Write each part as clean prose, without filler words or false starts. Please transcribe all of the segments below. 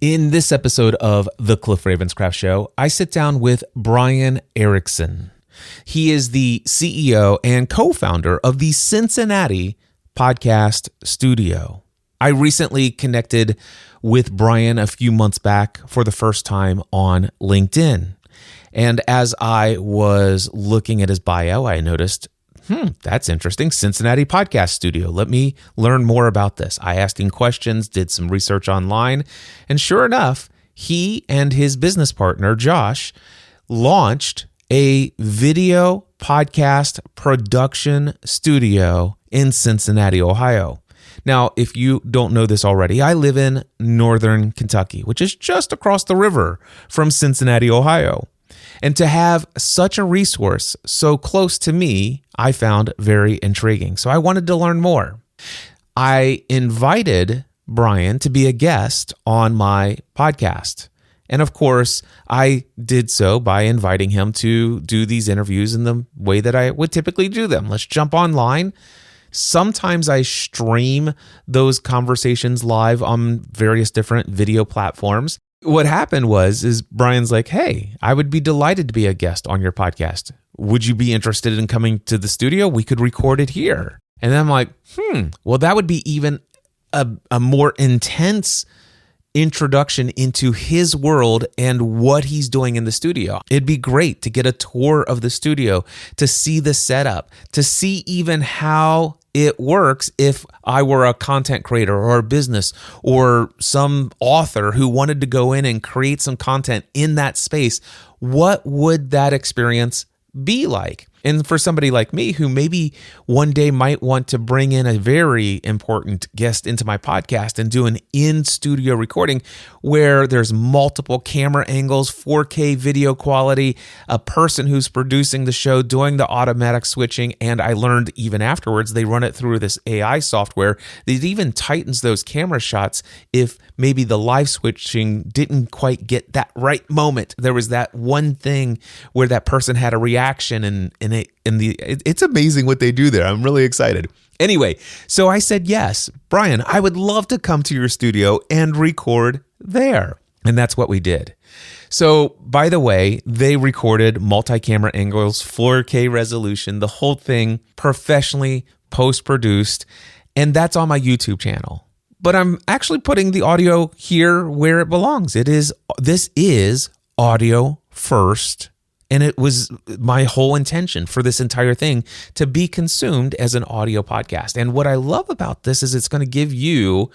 In this episode of The Cliff Ravenscraft Show, I sit down with Brian Erickson. He is the CEO and co-founder of the Cincinnati Podcast Studio. I recently connected with Brian a few months back for the first time on LinkedIn. And as I was looking at his bio, I noticed, that's interesting. Cincinnati Podcast Studio. Let me learn more about this. I asked him questions, did some research online, and sure enough, he and his business partner, Josh, launched a video podcast production studio in Cincinnati, Ohio. Now, if you don't know this already, I live in northern Kentucky, which is just across the river from Cincinnati, Ohio. And to have such a resource so close to me, I found very intriguing. So I wanted to learn more. I invited Brian to be a guest on my podcast. And of course, I did so by inviting him to do these interviews in the way that I would typically do them. Let's jump online. Sometimes I stream those conversations live on various different video platforms. What happened is Brian's like, hey, I would be delighted to be a guest on your podcast. Would you be interested in coming to the studio? We could record it here. And then I'm like, well, that would be even a more intense introduction into his world and what he's doing in the studio. It'd be great to get a tour of the studio, to see the setup, to see even how it works if I were a content creator or a business or some author who wanted to go in and create some content in that space. What would that experience be like? And for somebody like me who maybe one day might want to bring in a very important guest into my podcast and do an in-studio recording where there's multiple camera angles, 4K video quality, a person who's producing the show, doing the automatic switching, and I learned even afterwards, they run it through this AI software that even tightens those camera shots if maybe the live switching didn't quite get that right moment. There was that one thing where that person had a reaction and it's amazing what they do there. I'm really excited. Anyway, so I said, yes, Brian, I would love to come to your studio and record there. And that's what we did. So, by the way, they recorded multi-camera angles, 4K resolution, the whole thing professionally post-produced, and that's on my YouTube channel. But I'm actually putting the audio here where it belongs. This is audio first. And it was my whole intention for this entire thing to be consumed as an audio podcast. And what I love about this is it's going to give you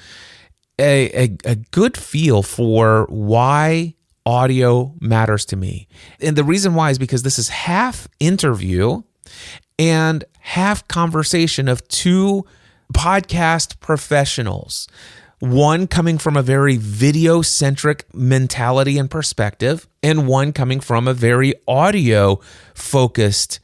a good feel for why audio matters to me. And the reason why is because this is half interview and half conversation of two podcast professionals. One coming from a very video-centric mentality and perspective, and one coming from a very audio-focused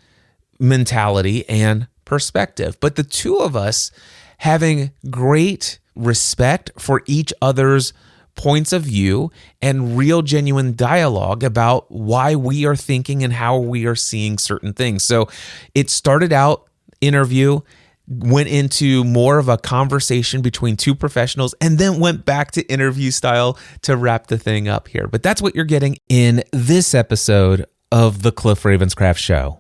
mentality and perspective. But the two of us having great respect for each other's points of view and real genuine dialogue about why we are thinking and how we are seeing certain things. So it started out interview, went into more of a conversation between two professionals, and then went back to interview style to wrap the thing up here. But that's what you're getting in this episode of The Cliff Ravenscraft Show.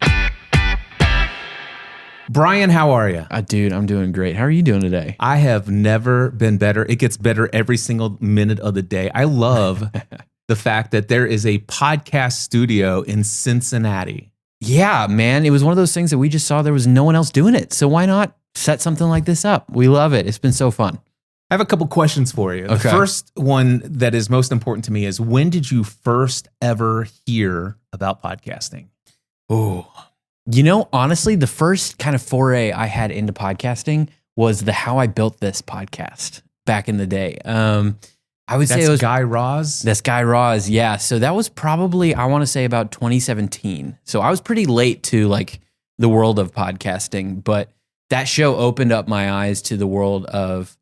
Brian, how are you? Dude, I'm doing great. How are you doing today? I have never been better. It gets better every single minute of the day. I love the fact that there is a podcast studio in Cincinnati. Yeah, man. It was one of those things that we just saw there was no one else doing it. So why not set something like this up? We love it. It's been so fun. I have a couple questions for you. Okay. The first one that is most important to me is, when did you first ever hear about podcasting? Oh, you know, honestly, the first kind of foray I had into podcasting was the How I Built This podcast back in the day. I would say it was Guy Raz. That's Guy Raz. Yeah. So that was probably, I want to say, about 2017. So I was pretty late to like the world of podcasting, but that show opened up my eyes to the world of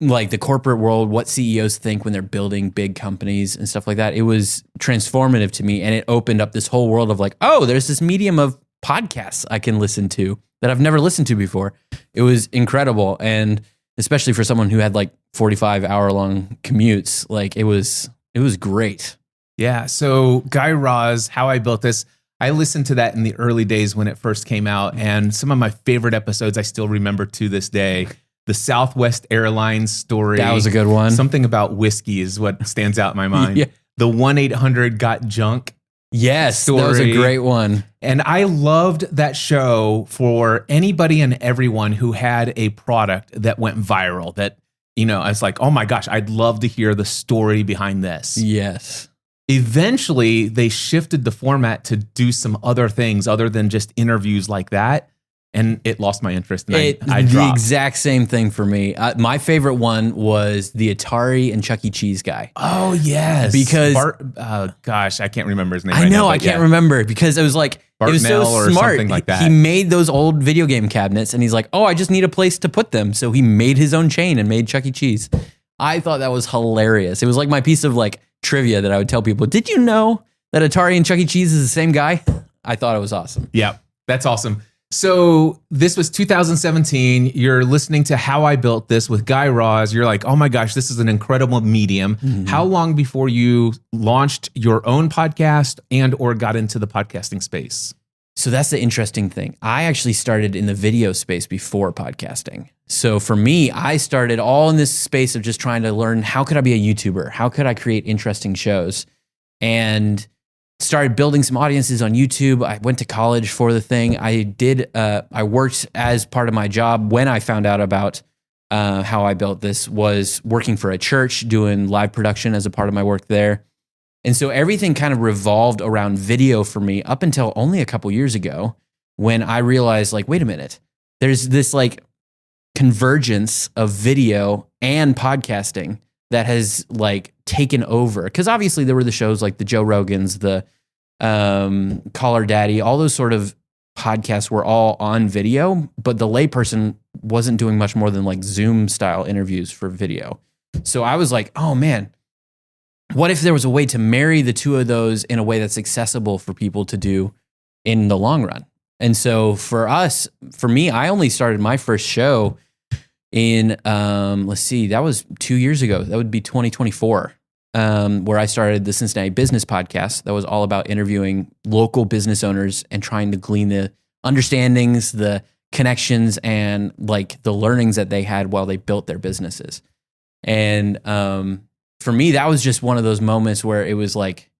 like the corporate world, what CEOs think when they're building big companies and stuff like that. It was transformative to me, and it opened up this whole world of like, oh, there's this medium of podcasts I can listen to that I've never listened to before. It was incredible. And especially for someone who had like 45-hour-long commutes. Like it was great. Yeah. So Guy Raz, How I Built This, I listened to that in the early days when it first came out. And some of my favorite episodes I still remember to this day. The Southwest Airlines story. That was a good one. Something about whiskey is what stands out in my mind. Yeah. The 1-800-GOT-JUNK. Yes, story. that was a great one. And I loved that show for anybody and everyone who had a product that went viral that, I was like, oh my gosh, I'd love to hear the story behind this. Yes. Eventually, they shifted the format to do some other things other than just interviews like that. And it lost my interest. And I the dropped. exact same thing for me. My favorite one was the Atari and Chuck E. Cheese guy. Oh, yes. Because gosh, I can't remember his name. I know, I can't remember because it was like Bart it was Mel so or smart. something like that. He made those old video game cabinets, and he's like, "Oh, I just need a place to put them." So he made his own chain and made Chuck E. Cheese. I thought that was hilarious. It was like my piece of like trivia that I would tell people. Did you know that Atari and Chuck E. Cheese is the same guy? I thought it was awesome. Yeah, that's awesome. So this was 2017. You're listening to How I Built This with Guy Raz. You're like, oh my gosh, this is an incredible medium. Mm-hmm. How long before you launched your own podcast and or got into the podcasting space? So that's the interesting thing. I actually started in the video space before podcasting. So for me, I started all in this space of just trying to learn how could I be a YouTuber? How could I create interesting shows? And started building some audiences on YouTube. I went to college for the thing. I worked as part of my job when I found out about How I Built This was working for a church, doing live production as a part of my work there. And so everything kind of revolved around video for me up until only a couple years ago when I realized like, wait a minute, there's this like convergence of video and podcasting that has like taken over. Because obviously there were the shows like the Joe Rogans, the Call Her Daddy, all those sort of podcasts were all on video, but the layperson wasn't doing much more than like Zoom style interviews for video. So I was like, oh man, what if there was a way to marry the two of those in a way that's accessible for people to do in the long run? And so for me, I only started my first show in, that was 2 years ago. That would be 2024, where I started the Cincinnati Business Podcast. That was all about interviewing local business owners and trying to glean the understandings, the connections, and like the learnings that they had while they built their businesses. And for me, that was just one of those moments where it was like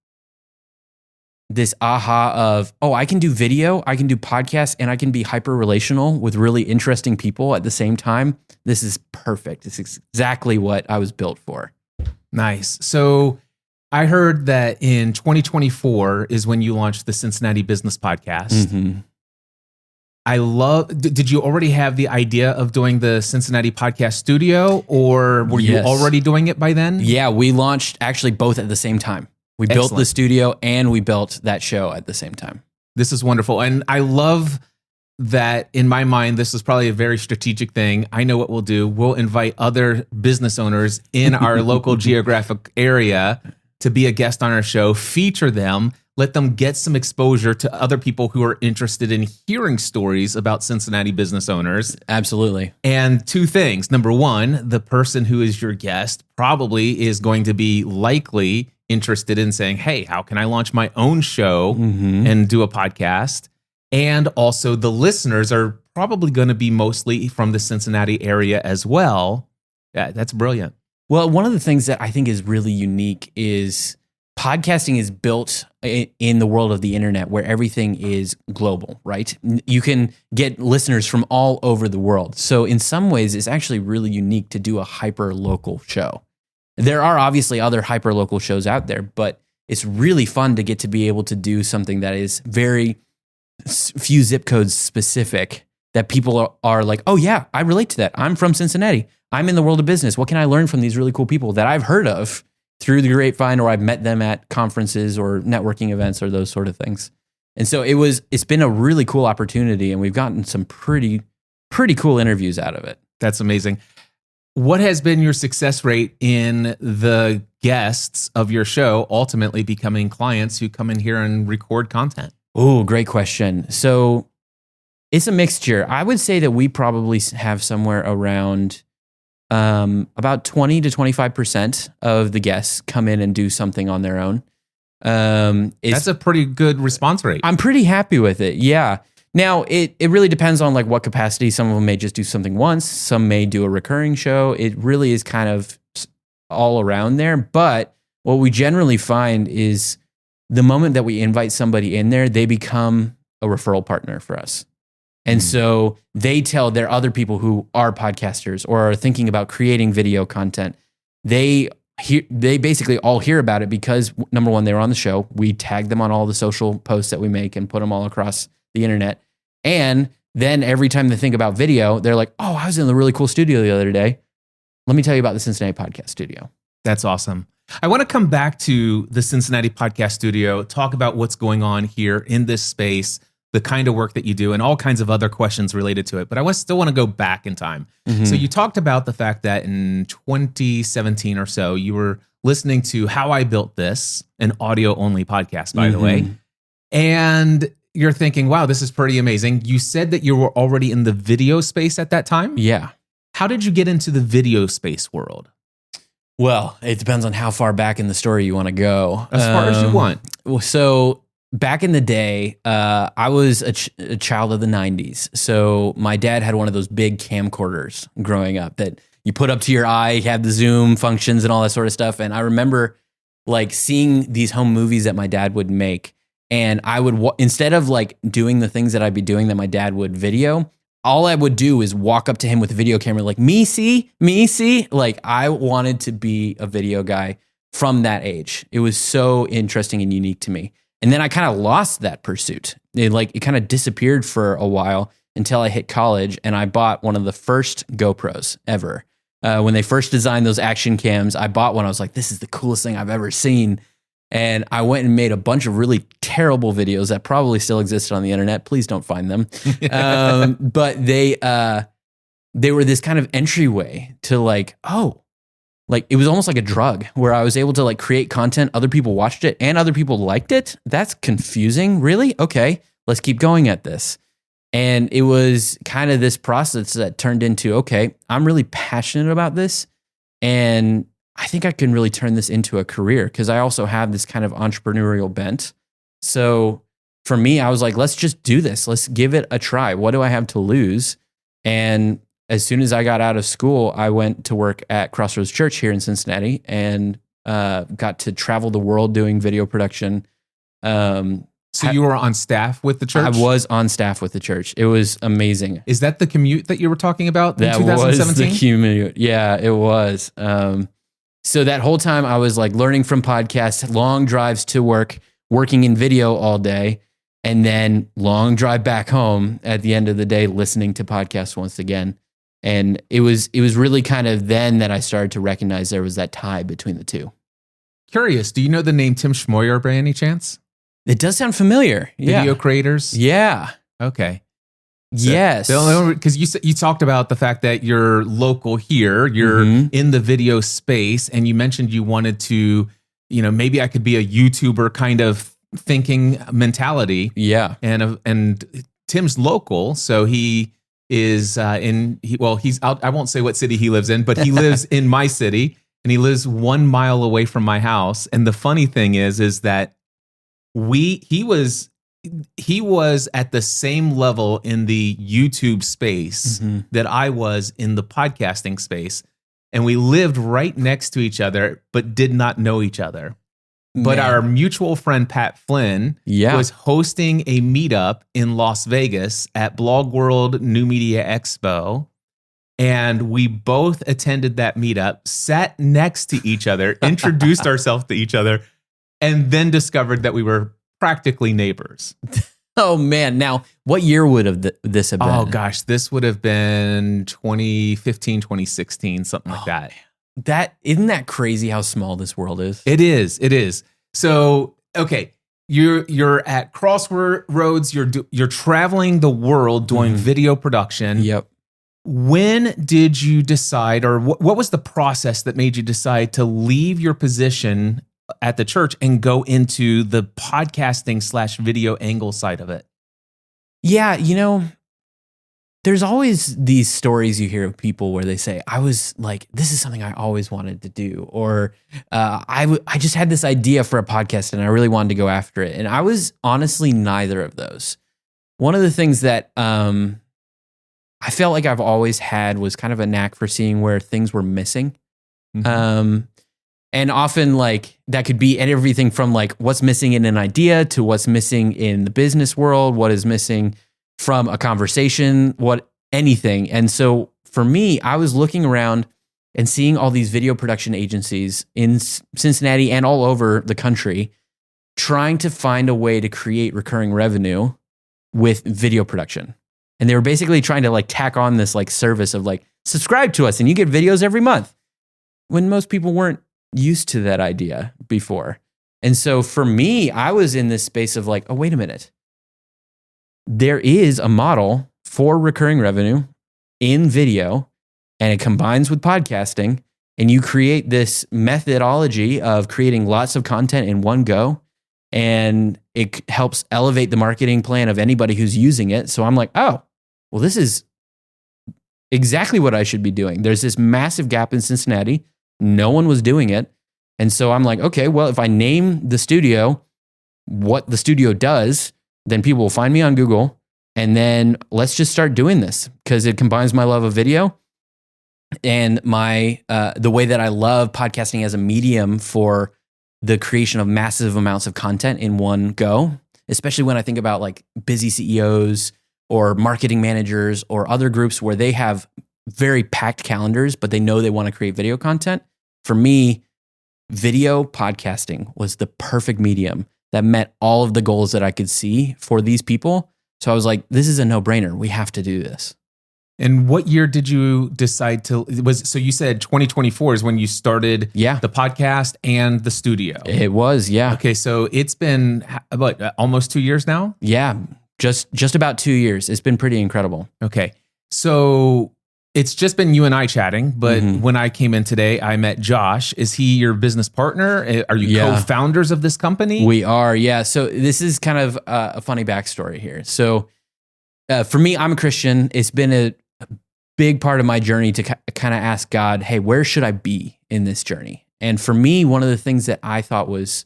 this aha of, oh, I can do video, I can do podcasts, and I can be hyper relational with really interesting people at the same time. This is perfect. This is exactly what I was built for. Nice. So I heard that in 2024 is when you launched the Cincinnati Business Podcast. Mm-hmm. Did you already have the idea of doing the Cincinnati Podcast Studio, or were you already doing it by then? Yeah, we launched actually both at the same time. We built the studio and we built that show at the same time. This is wonderful. And I love that in my mind, this is probably a very strategic thing. I know what we'll do. We'll invite other business owners in our local geographic area to be a guest on our show, feature them, let them get some exposure to other people who are interested in hearing stories about Cincinnati business owners. Absolutely. And two things. Number one, the person who is your guest probably is going to be likely interested in saying, hey, how can I launch my own show and do a podcast? And also the listeners are probably going to be mostly from the Cincinnati area as well. Yeah, that's brilliant. Well, one of the things that I think is really unique is podcasting is built in the world of the internet where everything is global, right? You can get listeners from all over the world. So in some ways, it's actually really unique to do a hyper-local show. There are obviously other hyper-local shows out there, but it's really fun to get to be able to do something that is very few zip codes specific, that people are like, oh yeah, I relate to that. I'm from Cincinnati. I'm in the world of business. What can I learn from these really cool people that I've heard of through the grapevine, or I've met them at conferences or networking events or those sort of things? And so it's been a really cool opportunity, and we've gotten some pretty cool interviews out of it. That's amazing. What has been your success rate in the guests of your show ultimately becoming clients who come in here and record content? Oh, great question. So it's a mixture. I would say that we probably have somewhere around about 20 to 25% of the guests come in and do something on their own. That's a pretty good response rate. I'm pretty happy with it. Yeah. Now it really depends on like what capacity. Some of them may just do something once. Some may do a recurring show. It really is kind of all around there. But what we generally find is the moment that we invite somebody in there, they become a referral partner for us. And so they tell their other people who are podcasters or are thinking about creating video content. They basically all hear about it because, number one, they were on the show. We tag them on all the social posts that we make and put them all across the internet. And then every time they think about video, they're like, oh, I was in the really cool studio the other day. Let me tell you about the Cincinnati Podcast Studio. That's awesome. I want to come back to the Cincinnati Podcast Studio, talk about what's going on here in this space, the kind of work that you do, and all kinds of other questions related to it. But I still want to go back in time. Mm-hmm. So you talked about the fact that in 2017 or so, you were listening to How I Built This, an audio-only podcast, by the way. And you're thinking, wow, this is pretty amazing. You said that you were already in the video space at that time? Yeah. How did you get into the video space world? Well, it depends on how far back in the story you want to go. As far as you want. So back in the day, I was a child of the 90s. So my dad had one of those big camcorders growing up that you put up to your eye, had the zoom functions and all that sort of stuff. And I remember like seeing these home movies that my dad would make. And I would, instead of like doing the things that I'd be doing that my dad would video, all I would do is walk up to him with a video camera, like, me see. Like, I wanted to be a video guy from that age. It was so interesting and unique to me. And then I kind of lost that pursuit. It kind of disappeared for a while until I hit college, and I bought one of the first GoPros ever. When they first designed those action cams, I bought one. I was like, this is the coolest thing I've ever seen. And I went and made a bunch of really terrible videos that probably still existed on the internet. Please don't find them. But they were this kind of entryway to like it was almost like a drug where I was able to like create content. Other people watched it and other people liked it. That's confusing. Really? Okay, let's keep going at this. And it was kind of this process that turned into, okay, I'm really passionate about this. And I think I can really turn this into a career because I also have this kind of entrepreneurial bent. So for me, I was like, let's just do this. Let's give it a try. What do I have to lose? And as soon as I got out of school, I went to work at Crossroads Church here in Cincinnati and got to travel the world doing video production. So you were on staff with the church? I was on staff with the church. It was amazing. Is that the commute that you were talking about in 2017? That was the commute. Yeah, it was. So that whole time I was like learning from podcasts, long drives to work, working in video all day, and then long drive back home at the end of the day, listening to podcasts once again. And it was really kind of then that I started to recognize there was that tie between the two. Curious, do you know the name Tim Schmoyer by any chance? It does sound familiar. Video creators? Yeah. Okay. So yes. Because you talked about the fact that you're local here, you're in the video space, and you mentioned you wanted to, maybe I could be a YouTuber kind of thinking mentality. Yeah. And Tim's local, so he is he's out. I won't say what city he lives in, but he lives in my city, and he lives 1 mile away from my house. And the funny thing is that he was at the same level in the YouTube space that I was in the podcasting space. And we lived right next to each other, but did not know each other. But our mutual friend, Pat Flynn, was hosting a meetup in Las Vegas at Blog World New Media Expo. And we both attended that meetup, sat next to each other, introduced ourselves to each other, and then discovered that we were practically neighbors. Oh, man. Now, what year would this have been? Oh, gosh. This would have been 2015, 2016, something like that. Isn't that crazy how small this world is? It is. So, okay, you're at Crossroads. You're traveling the world doing video production. Yep. When did you decide, or what was the process that made you decide to leave your position at the church and go into the podcasting / video angle side of it? Yeah, there's always these stories you hear of people where they say, I was like, this is something I always wanted to do. Or I just had this idea for a podcast and I really wanted to go after it. And I was honestly neither of those. One of the things that I felt like I've always had was kind of a knack for seeing where things were missing. Mm-hmm. And often like that could be everything from like what's missing in an idea to what's missing in the business world, what is missing from a conversation, anything. And so for me, I was looking around and seeing all these video production agencies in Cincinnati and all over the country trying to find a way to create recurring revenue with video production. And they were basically trying to like tack on this like service of like, subscribe to us and you get videos every month, when most people weren't used to that idea before. And so for me, I was in this space of like, oh, wait a minute. There is a model for recurring revenue in video, and it combines with podcasting, and you create this methodology of creating lots of content in one go, and it helps elevate the marketing plan of anybody who's using it. So I'm like, oh, well, this is exactly what I should be doing. There's this massive gap in Cincinnati. No one was doing it. And so I'm like, okay, well, if I name the studio what the studio does, then people will find me on Google, and then let's just start doing this because it combines my love of video and my the way that I love podcasting as a medium for the creation of massive amounts of content in one go, especially when I think about like busy CEOs or marketing managers or other groups where they have very packed calendars, but they know they want to create video content. For me, video podcasting was the perfect medium that met all of the goals that I could see for these people. So I was like, this is a no-brainer. We have to do this. And what year did you decide so you said 2024 is when you started the podcast and the studio. It was, yeah. Okay, so it's been almost 2 years now? Yeah, just about 2 years. It's been pretty incredible. Okay, so it's just been you and I chatting, but when I came in today, I met Josh. Is he your business partner? Are you co-founders of this company? We are, yeah. So this is kind of a funny backstory here. So for me, I'm a Christian. It's been a big part of my journey to kind of ask God, hey, where should I be in this journey? And for me, one of the things that I thought was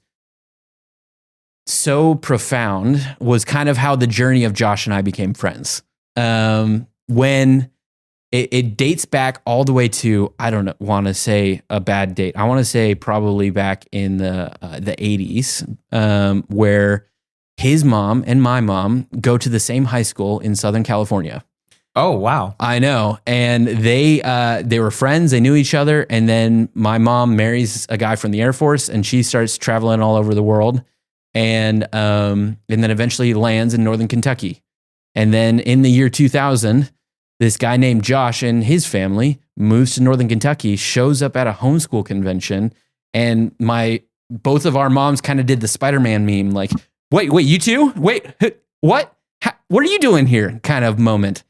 so profound was kind of how the journey of Josh and I became friends. When it dates back all the way to, I don't want to say a bad date. I want to say probably back in the 80s, where his mom and my mom go to the same high school in Southern California. Oh, wow. I know. And they were friends. They knew each other. And then my mom marries a guy from the Air Force, and she starts traveling all over the world. And then eventually lands in Northern Kentucky. And then in the year 2000, this guy named Josh and his family moves to Northern Kentucky, shows up at a homeschool convention, and both of our moms kind of did the Spider-Man meme, like, wait, you two? Wait, what? What are you doing here? Kind of moment.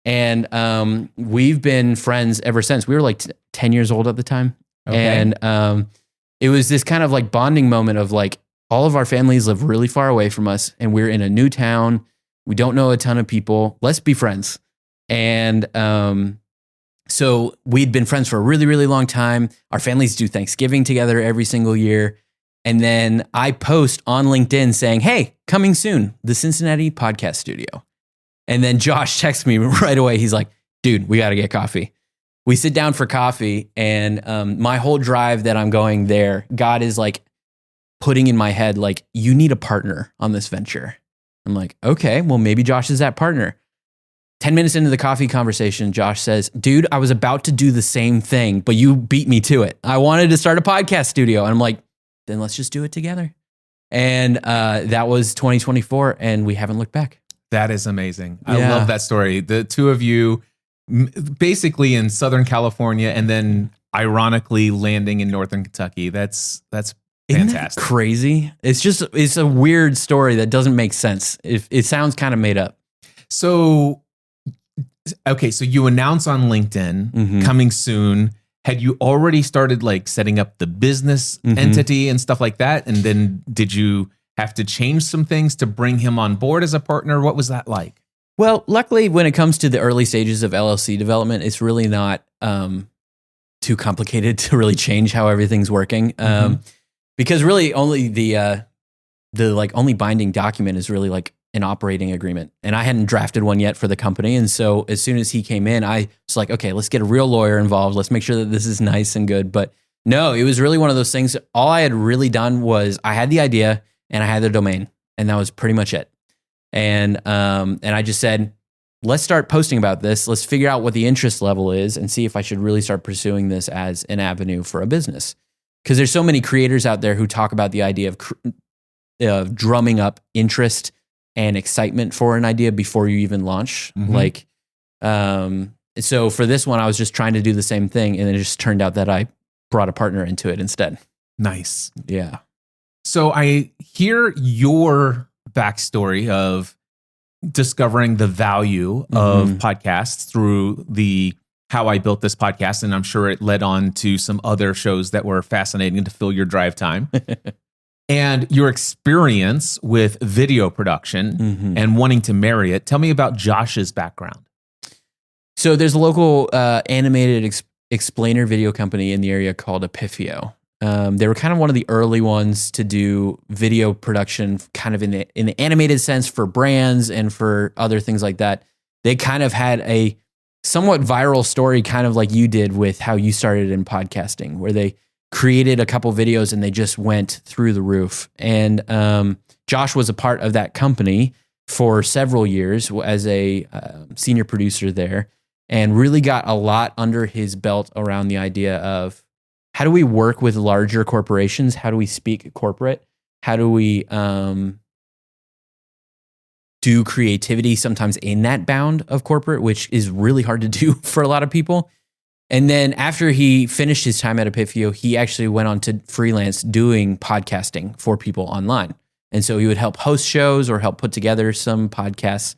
And we've been friends ever since. We were like 10 years old at the time. Okay. And it was this kind of like bonding moment of like, all of our families live really far away from us, and we're in a new town. We don't know a ton of people. Let's be friends. And so we'd been friends for a really, really long time. Our families do Thanksgiving together every single year. And then I post on LinkedIn saying, hey, coming soon, the Cincinnati Podcast Studio. And then Josh texts me right away. He's like, dude, we got to get coffee. We sit down for coffee, and my whole drive that I'm going there, God is like putting in my head, like, you need a partner on this venture. I'm like, okay, well, maybe Josh is that partner. 10 minutes into the coffee conversation, Josh says, dude, I was about to do the same thing, but you beat me to it. I wanted to start a podcast studio. And I'm like, then let's just do it together. And that was 2024, and we haven't looked back. That is amazing. I love that story. The two of you basically in Southern California and then ironically landing in Northern Kentucky. That's fantastic. Isn't that crazy? It's a weird story that doesn't make sense. It sounds kind of made up. So, okay, so you announce on LinkedIn coming soon. Had you already started like setting up the business entity and stuff like that? And then did you have to change some things to bring him on board as a partner? What was that like? Well, luckily, when it comes to the early stages of LLC development, it's really not too complicated to really change how everything's working. Because really, only the only binding document is really like an operating agreement, and I hadn't drafted one yet for the company. And so, as soon as he came in, I was like, okay, let's get a real lawyer involved. Let's make sure that this is nice and good. But no, it was really one of those things. All I had really done was I had the idea and I had the domain, and that was pretty much it. And I just said, let's start posting about this. Let's figure out what the interest level is and see if I should really start pursuing this as an avenue for a business. Because there's so many creators out there who talk about the idea of drumming up interest and excitement for an idea before you even launch. So for this one, I was just trying to do the same thing, and it just turned out that I brought a partner into it instead. Nice. Yeah. So I hear your backstory of discovering the value of podcasts through how I built this podcast, and I'm sure it led on to some other shows that were fascinating to fill your drive time. And your experience with video production and wanting to marry it. Tell me about Josh's background. So there's a local animated explainer video company in the area called Epifio. They were kind of one of the early ones to do video production kind of in the animated sense for brands and for other things like that. They kind of had a somewhat viral story, kind of like you did with how you started in podcasting, where they created a couple videos and they just went through the roof. And Josh was a part of that company for several years as a senior producer there, and really got a lot under his belt around the idea of how do we work with larger corporations? How do we speak corporate? How do we do creativity sometimes in that bound of corporate, which is really hard to do for a lot of people. And then after he finished his time at Epifio, he actually went on to freelance doing podcasting for people online. And so he would help host shows or help put together some podcasts.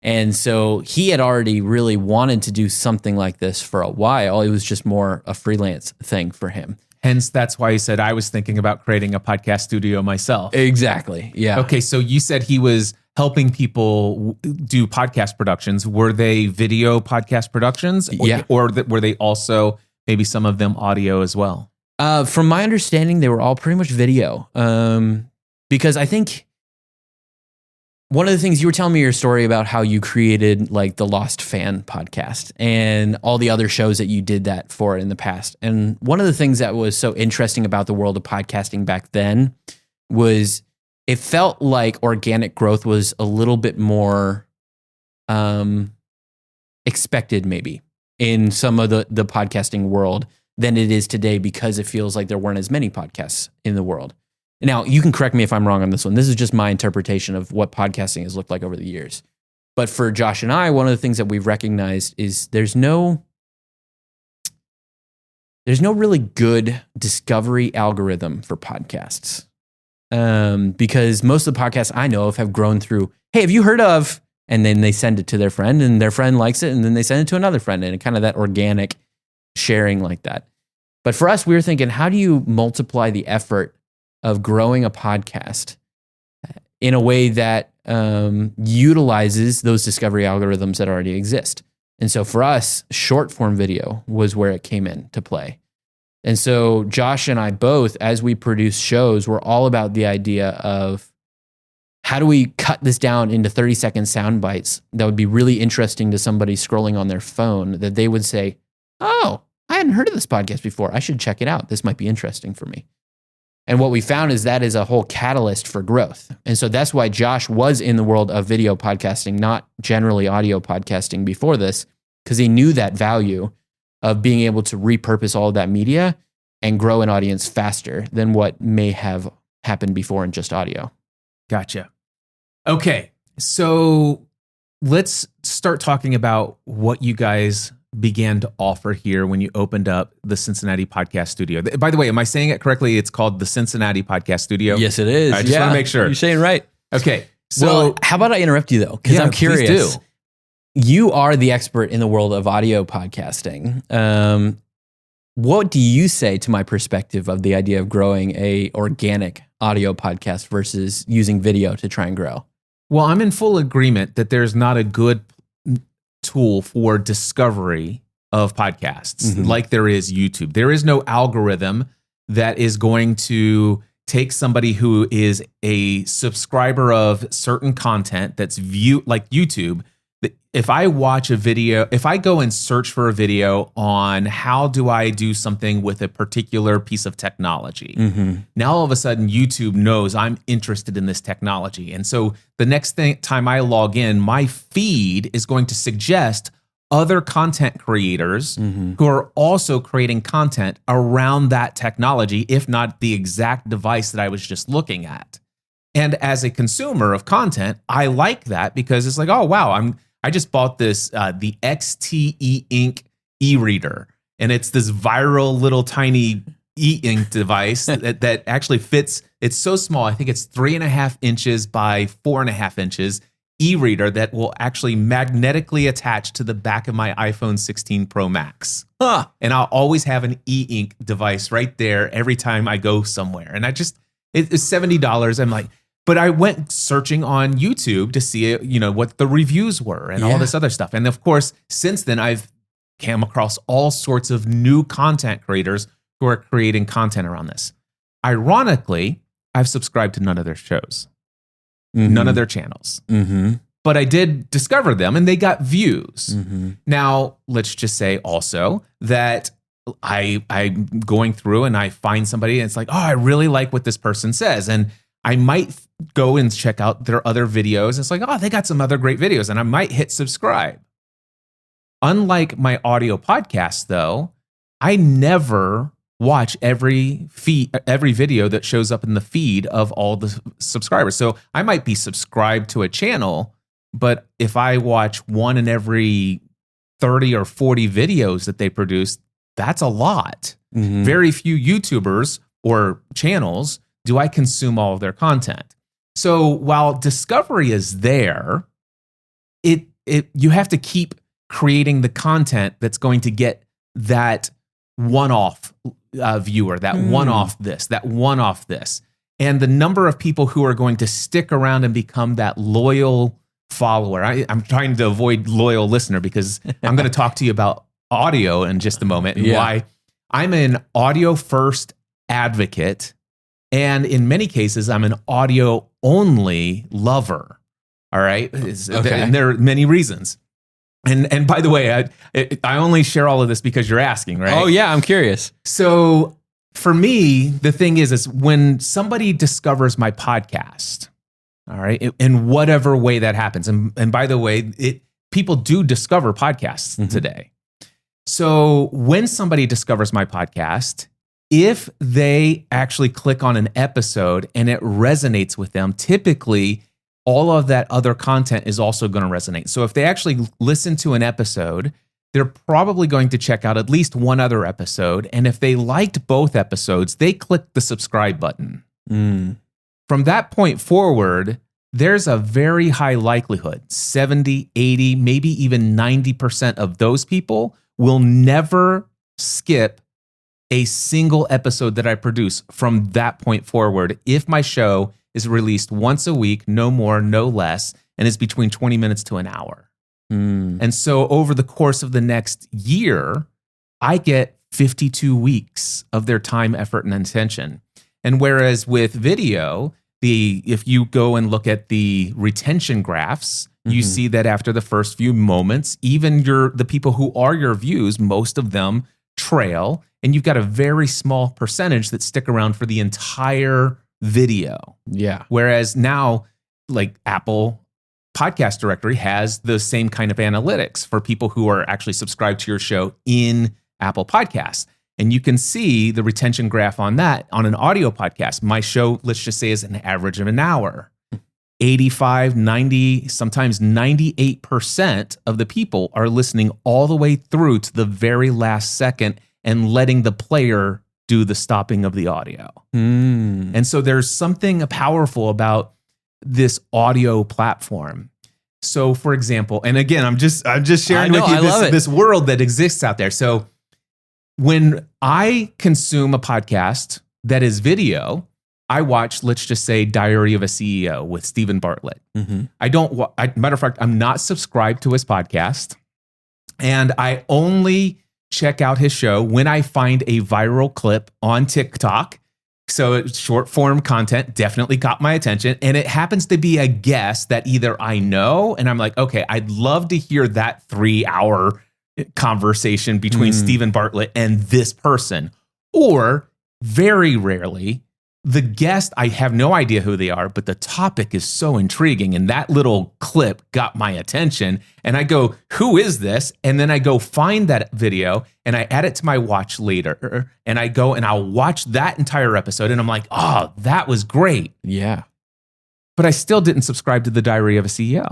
And so he had already really wanted to do something like this for a while. It was just more a freelance thing for him. Hence, that's why he said, I was thinking about creating a podcast studio myself. Exactly. Yeah. Okay. So you said he was helping people do podcast productions. Were they video podcast productions? Yeah. Or were they also maybe some of them audio as well? From my understanding, they were all pretty much video. Because I think one of the things you were telling me your story about how you created like the Lost Fan podcast and all the other shows that you did that for in the past. And one of the things that was so interesting about the world of podcasting back then was it felt like organic growth was a little bit more expected maybe in some of the podcasting world than it is today, because it feels like there weren't as many podcasts in the world. Now, you can correct me if I'm wrong on this one. This is just my interpretation of what podcasting has looked like over the years. But for Josh and I, one of the things that we've recognized is there's no really good discovery algorithm for podcasts. Because most of the podcasts I know of have grown through, hey, have you heard of? And then they send it to their friend, and their friend likes it, and then they send it to another friend, and kind of that organic sharing like that. But for us, we were thinking, how do you multiply the effort of growing a podcast in a way that utilizes those discovery algorithms that already exist? And so for us, short form video was where it came in to play. And so Josh and I both, as we produce shows, we're all about the idea of how do we cut this down into 30-second sound bites that would be really interesting to somebody scrolling on their phone, that they would say, oh, I hadn't heard of this podcast before. I should check it out. This might be interesting for me. And what we found is that is a whole catalyst for growth. And so that's why Josh was in the world of video podcasting, not generally audio podcasting before this, because he knew that value of being able to repurpose all of that media and grow an audience faster than what may have happened before in just audio. Gotcha. Okay. So let's start talking about what you guys began to offer here when you opened up the Cincinnati Podcast Studio. By the way, am I saying it correctly? It's called the Cincinnati Podcast Studio? Yes, it is. I just want to make sure. You're saying right. Okay. So well, how about I interrupt you though? Because I'm curious. Please do. You are the expert in the world of audio podcasting. What do you say to my perspective of the idea of growing a organic audio podcast versus using video to try and grow? Well, I'm in full agreement that there's not a good tool for discovery of podcasts like there is YouTube. There is no algorithm that is going to take somebody who is a subscriber of certain content that's viewed like YouTube. If I watch a video, if I go and search for a video on how do I do something with a particular piece of technology, now all of a sudden YouTube knows I'm interested in this technology. And so the next time I log in, my feed is going to suggest other content creators who are also creating content around that technology, if not the exact device that I was just looking at. And as a consumer of content, I like that because it's like, oh, wow, I just bought this, the XT Ink e-reader, and it's this viral little tiny e-ink device that actually fits. It's so small. I think it's 3.5 inches by 4.5 inches e-reader that will actually magnetically attach to the back of my iPhone 16 Pro Max. And I'll always have an e-ink device right there every time I go somewhere. And it's $70. I'm like, but I went searching on YouTube to see, what the reviews were and all this other stuff. And of course, since then, I've come across all sorts of new content creators who are creating content around this. Ironically, I've subscribed to none of their shows, none of their channels. But I did discover them and they got views. Now, let's just say also that I'm going through and I find somebody and it's like, oh, I really like what this person says. And I might go and check out their other videos. It's like, oh, they got some other great videos, and I might hit subscribe. Unlike my audio podcast, though, I never watch every video that shows up in the feed of all the subscribers. So I might be subscribed to a channel, but if I watch one in every 30 or 40 videos that they produce, that's a lot. Very few YouTubers or channels do I consume all of their content. So while discovery is there, you have to keep creating the content that's going to get that one-off viewer, that one-off this, that one-off this. And the number of people who are going to stick around and become that loyal follower. I'm trying to avoid loyal listener because I'm going to talk to you about audio in just a moment and why I'm an audio first advocate. And in many cases, I'm an audio only lover. All right. Okay. And there are many reasons. And by the way, I only share all of this because you're asking, right? Oh yeah, I'm curious. So for me, the thing is when somebody discovers my podcast, all right, in whatever way that happens. And by the way, people do discover podcasts today. So when somebody discovers my podcast, if they actually click on an episode and it resonates with them, typically all of that other content is also going to resonate. So if they actually listen to an episode, they're probably going to check out at least one other episode. And if they liked both episodes, they click the subscribe button. From that point forward, there's a very high likelihood, 70, 80, maybe even 90% of those people will never skip a single episode that I produce from that point forward if my show is released once a week, no more, no less, and is between 20 minutes to an hour. And so over the course of the next year, I get 52 weeks of their time, effort, and attention. And whereas with video, if you go and look at the retention graphs, you see that after the first few moments, even the people who are your views, most of them trail, and you've got a very small percentage that stick around for the entire video. Yeah. Whereas now, like Apple Podcast Directory has the same kind of analytics for people who are actually subscribed to your show in Apple Podcasts. And you can see the retention graph on that on an audio podcast. My show, let's just say, is an average of an hour. 85, 90, sometimes 98% of the people are listening all the way through to the very last second and letting the player do the stopping of the audio. And so there's something powerful about this audio platform. So for example, and again, I'm just sharing with you this world that exists out there. So when I consume a podcast that is video, I watch, let's just say, Diary of a CEO with Stephen Bartlett. Mm-hmm. Matter of fact, I'm not subscribed to his podcast, and I only check out his show when I find a viral clip on TikTok. So short form content definitely caught my attention, and it happens to be a guest that either I know, and I'm like, okay, I'd love to hear that 3-hour conversation between Stephen Bartlett and this person, or very rarely, the guest, I have no idea who they are, but the topic is so intriguing. And that little clip got my attention. And I go, who is this? And then I go find that video and I add it to my watch later. And I go and I'll watch that entire episode. And I'm like, oh, that was great. Yeah. But I still didn't subscribe to the Diary of a CEO.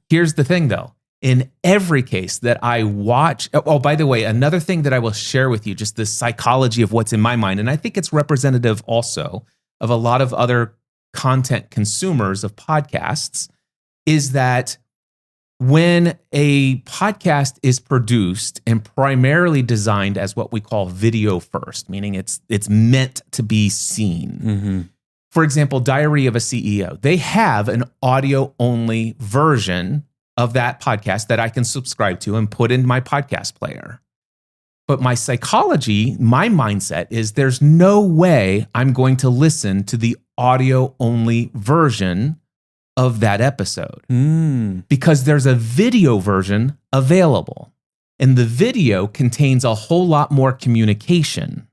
Here's the thing, though. In every case that I watch, oh, by the way, another thing that I will share with you, just the psychology of what's in my mind, and I think it's representative also of a lot of other content consumers of podcasts, is that when a podcast is produced and primarily designed as what we call video first, meaning it's meant to be seen. For example, Diary of a CEO, they have an audio-only version of that podcast that I can subscribe to and put in my podcast player. But my psychology, my mindset is there's no way I'm going to listen to the audio-only version of that episode because there's a video version available. And the video contains a whole lot more communication.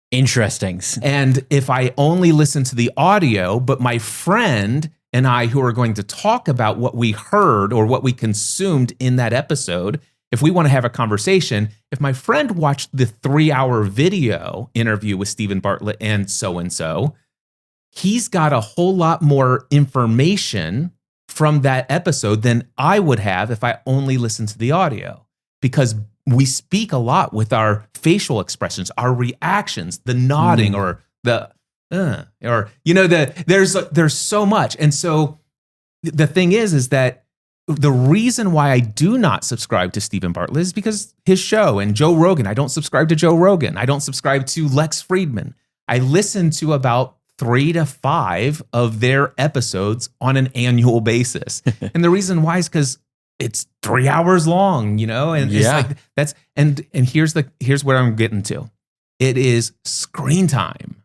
Interesting. And if I only listen to the audio, but my friend and I, who are going to talk about what we heard or what we consumed in that episode, if we want to have a conversation, if my friend watched the 3-hour video interview with Stephen Bartlett and so, he's got a whole lot more information from that episode than I would have if I only listened to the audio, because we speak a lot with our facial expressions, our reactions, the nodding or the or there's so much. And so the thing is that the reason why I do not subscribe to Stephen Bartlett is because his show and Joe Rogan. I don't subscribe to Joe Rogan. I don't subscribe to Lex Friedman. I listen to about 3 to 5 of their episodes on an annual basis. And the reason why is because it's 3 hours long, and it's like and here's where I'm getting to. It is screen time.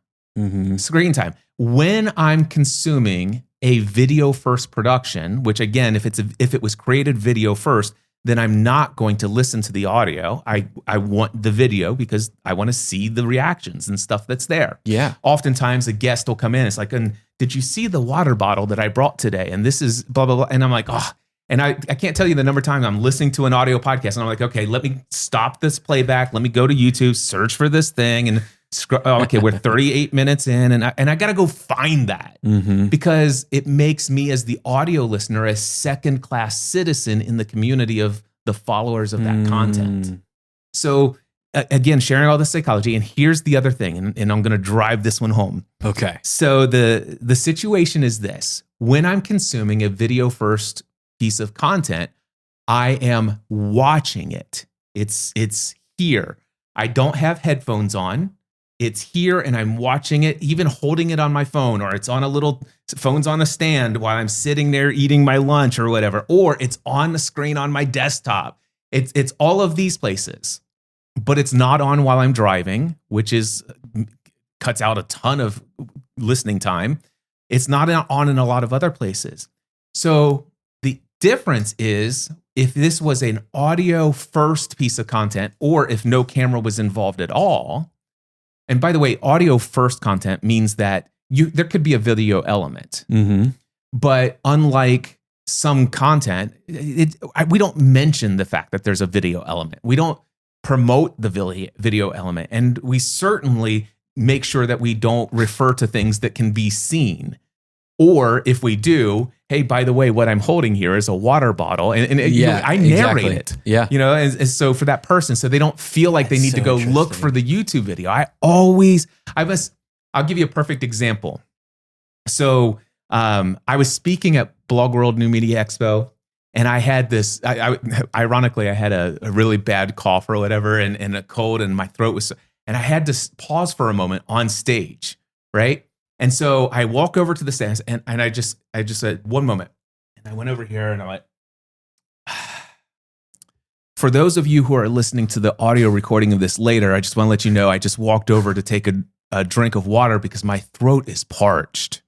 Screen time. When I'm consuming a video first production, which again, if it was created video first, then I'm not going to listen to the audio. I want the video because I want to see the reactions and stuff that's there. Yeah. Oftentimes a guest will come in. It's like, and did you see the water bottle that I brought today? And this is blah, blah, blah. And I'm like, oh, and I can't tell you the number of times I'm listening to an audio podcast and I'm like, okay, let me stop this playback. Let me go to YouTube, search for this thing and okay, we're 38 minutes in and I got to go find that because it makes me as the audio listener a second-class citizen in the community of the followers of that content. So again, sharing all the psychology. And here's the other thing, and I'm going to drive this one home. Okay. So the situation is this. When I'm consuming a video first piece of content, I am watching it. It's here. I don't have headphones on. It's here and I'm watching it, even holding it on my phone, or it's on phone's on a stand while I'm sitting there eating my lunch or whatever, or it's on the screen on my desktop. It's all of these places, but it's not on while I'm driving, which cuts out a ton of listening time. It's not on in a lot of other places. So the difference is if this was an audio first piece of content, or if no camera was involved at all. And by the way, audio first content means that there could be a video element, but unlike some content, we don't mention the fact that there's a video element. We don't promote the video element, and we certainly make sure that we don't refer to things that can be seen. Or if we do, hey, by the way, what I'm holding here is a water bottle, and I narrate it. Yeah, and so for that person, so they don't feel like they need to go look for the YouTube video. I'll give you a perfect example. So I was speaking at Blog World New Media Expo, and I had ironically, I had a really bad cough or whatever, and a cold, and my throat was. And I had to pause for a moment on stage, right? And so I walk over to the stands and I just said, one moment. And I went over here and I went, for those of you who are listening to the audio recording of this later, I just want to let you know I just walked over to take a drink of water because my throat is parched.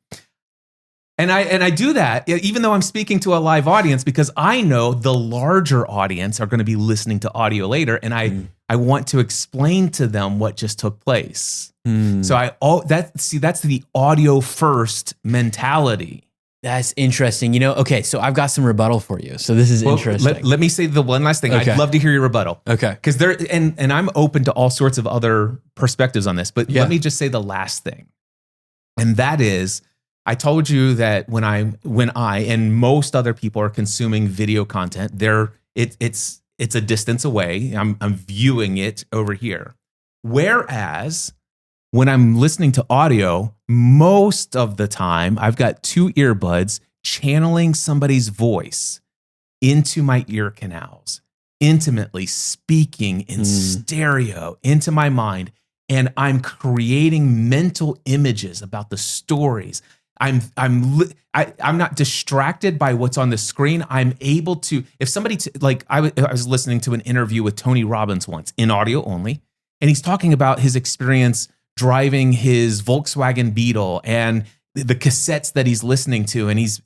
And I do that even though I'm speaking to a live audience because I know the larger audience are going to be listening to audio later, and I want to explain to them what just took place. So that's the audio first mentality. That's interesting. Okay, so I've got some rebuttal for you. So this is interesting. Let me say the one last thing. Okay. I'd love to hear your rebuttal. Okay. Because and I'm open to all sorts of other perspectives on this, but let me just say the last thing. And that is, I told you that when I and most other people are consuming video content, it's a distance away. I'm viewing it over here. Whereas when I'm listening to audio, most of the time I've got two earbuds channeling somebody's voice into my ear canals, intimately speaking in stereo into my mind, and I'm creating mental images about the stories. I'm not distracted by what's on the screen. I'm able to, if somebody, I was listening to an interview with Tony Robbins once in audio only, and he's talking about his experience driving his Volkswagen Beetle and the cassettes that he's listening to. And he's,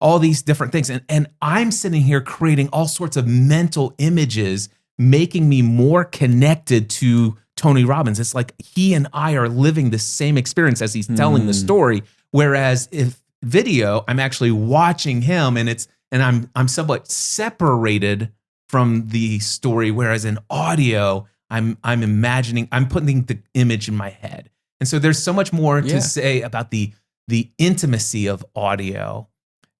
all these different things. And I'm sitting here creating all sorts of mental images, making me more connected to Tony Robbins. It's like he and I are living the same experience as he's telling the story. Whereas if video, I'm actually watching him and I'm somewhat separated from the story. Whereas in audio, I'm imagining, I'm putting the image in my head. And so there's so much more to say about the intimacy of audio.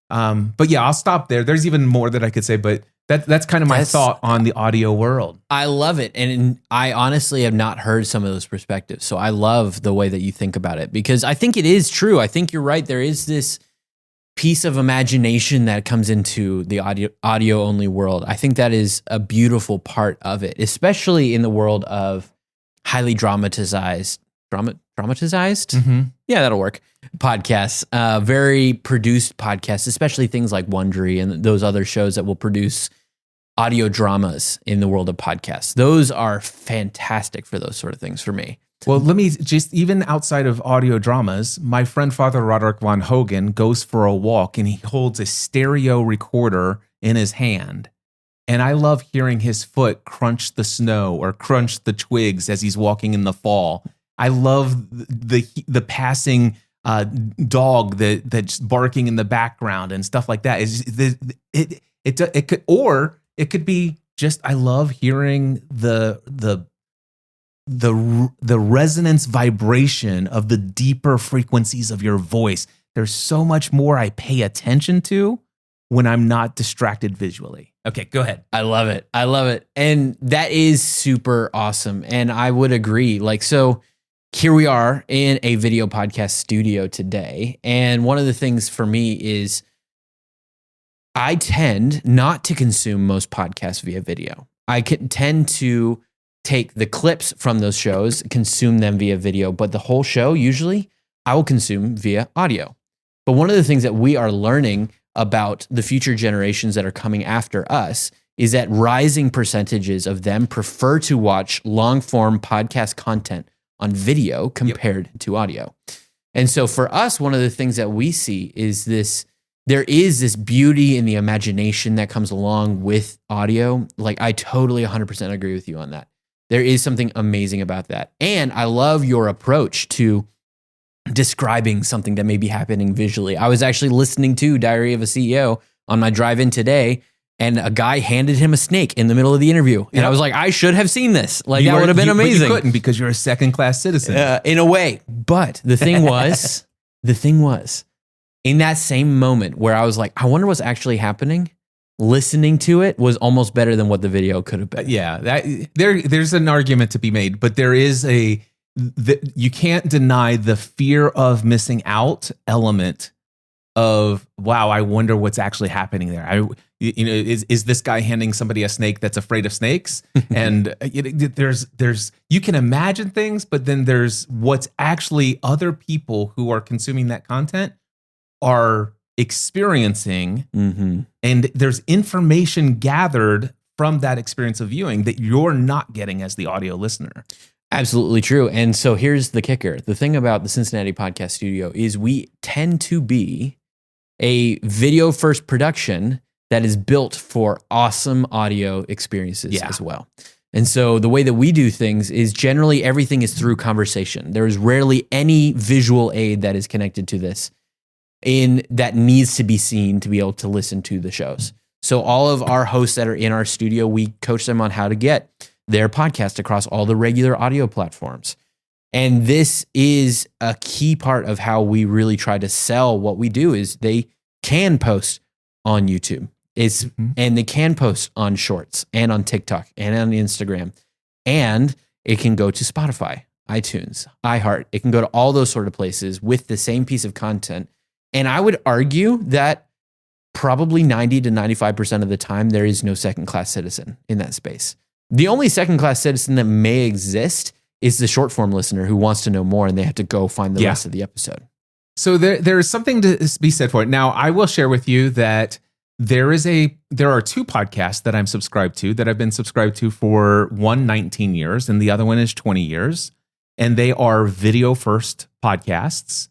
But yeah, I'll stop there. There's even more that I could say, but that's kind of my thought on the audio world. I love it. And I honestly have not heard some of those perspectives. So I love the way that you think about it because I think it is true. I think you're right. There is this piece of imagination that comes into the audio only world. I think that is a beautiful part of it, especially in the world of highly dramatized. Mm-hmm. Yeah, that'll work. Podcasts, very produced podcasts, especially things like Wondery and those other shows that will produce audio dramas in the world of podcasts. Those are fantastic for those sort of things for me. Well, let me just, even outside of audio dramas, my friend Father Roderick Von Hogan goes for a walk and he holds a stereo recorder in his hand. And I love hearing his foot crunch the snow or crunch the twigs as he's walking in the fall. I love the passing dog that's barking in the background and stuff like that. It could be just, I love hearing the resonance vibration of the deeper frequencies of your voice. There's so much more I pay attention to when I'm not distracted visually. Okay, go ahead. I love it. And that is super awesome. And I would agree. So here we are in a video podcast studio today. And one of the things for me is I tend not to consume most podcasts via video. I tend to take the clips from those shows, consume them via video, but the whole show, usually, I will consume via audio. But one of the things that we are learning about the future generations that are coming after us is that rising percentages of them prefer to watch long-form podcast content on video compared to audio. And so for us, one of the things that we see is there is this beauty in the imagination that comes along with audio. I totally 100% agree with you on that. There is something amazing about that. And I love your approach to describing something that may be happening visually. I was actually listening to Diary of a CEO on my drive-in today, and a guy handed him a snake in the middle of the interview. And I was like, I should have seen this. That would have been amazing. But you couldn't because you're a second-class citizen. In a way. But the thing was, in that same moment where I was like, I wonder what's actually happening, listening to it was almost better than what the video could have been. Yeah, there's an argument to be made, but there is you can't deny the fear of missing out element of, wow, I wonder what's actually happening there. Is this guy handing somebody a snake that's afraid of snakes? And there's you can imagine things, but then there's what's actually other people who are consuming that content are experiencing, and there's information gathered from that experience of viewing that you're not getting as the audio listener. Absolutely true. And so here's the kicker. The thing about the Cincinnati Podcast Studio is we tend to be a video first production that is built for awesome audio experiences as well. And so the way that we do things is generally everything is through conversation. There is rarely any visual aid that is connected to this that needs to be seen to be able to listen to the shows. So all of our hosts that are in our studio, we coach them on how to get their podcast across all the regular audio platforms. And this is a key part of how we really try to sell what we do is they can post on YouTube. And they can post on Shorts and on TikTok and on Instagram. And it can go to Spotify, iTunes, iHeart. It can go to all those sort of places with the same piece of content. And I would argue that probably 90 to 95% of the time, there is no second-class citizen in that space. The only second-class citizen that may exist is the short-form listener who wants to know more and they have to go find the rest of the episode. So there is something to be said for it. Now, I will share with you that there are two podcasts that I'm subscribed to that I've been subscribed to for 19 years and the other one is 20 years. And they are video first podcasts.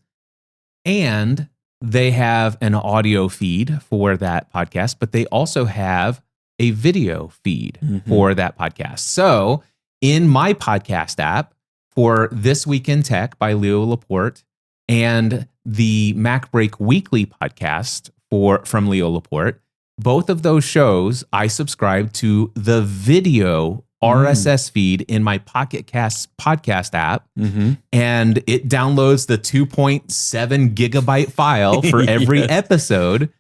And they have an audio feed for that podcast, but they also have a video feed for that podcast. So in my podcast app for This Week in Tech by Leo Laporte and the Mac Break Weekly podcast from Leo Laporte, both of those shows, I subscribe to the video RSS feed in my Pocket Casts podcast app, and it downloads the 2.7 gigabyte file for every episode,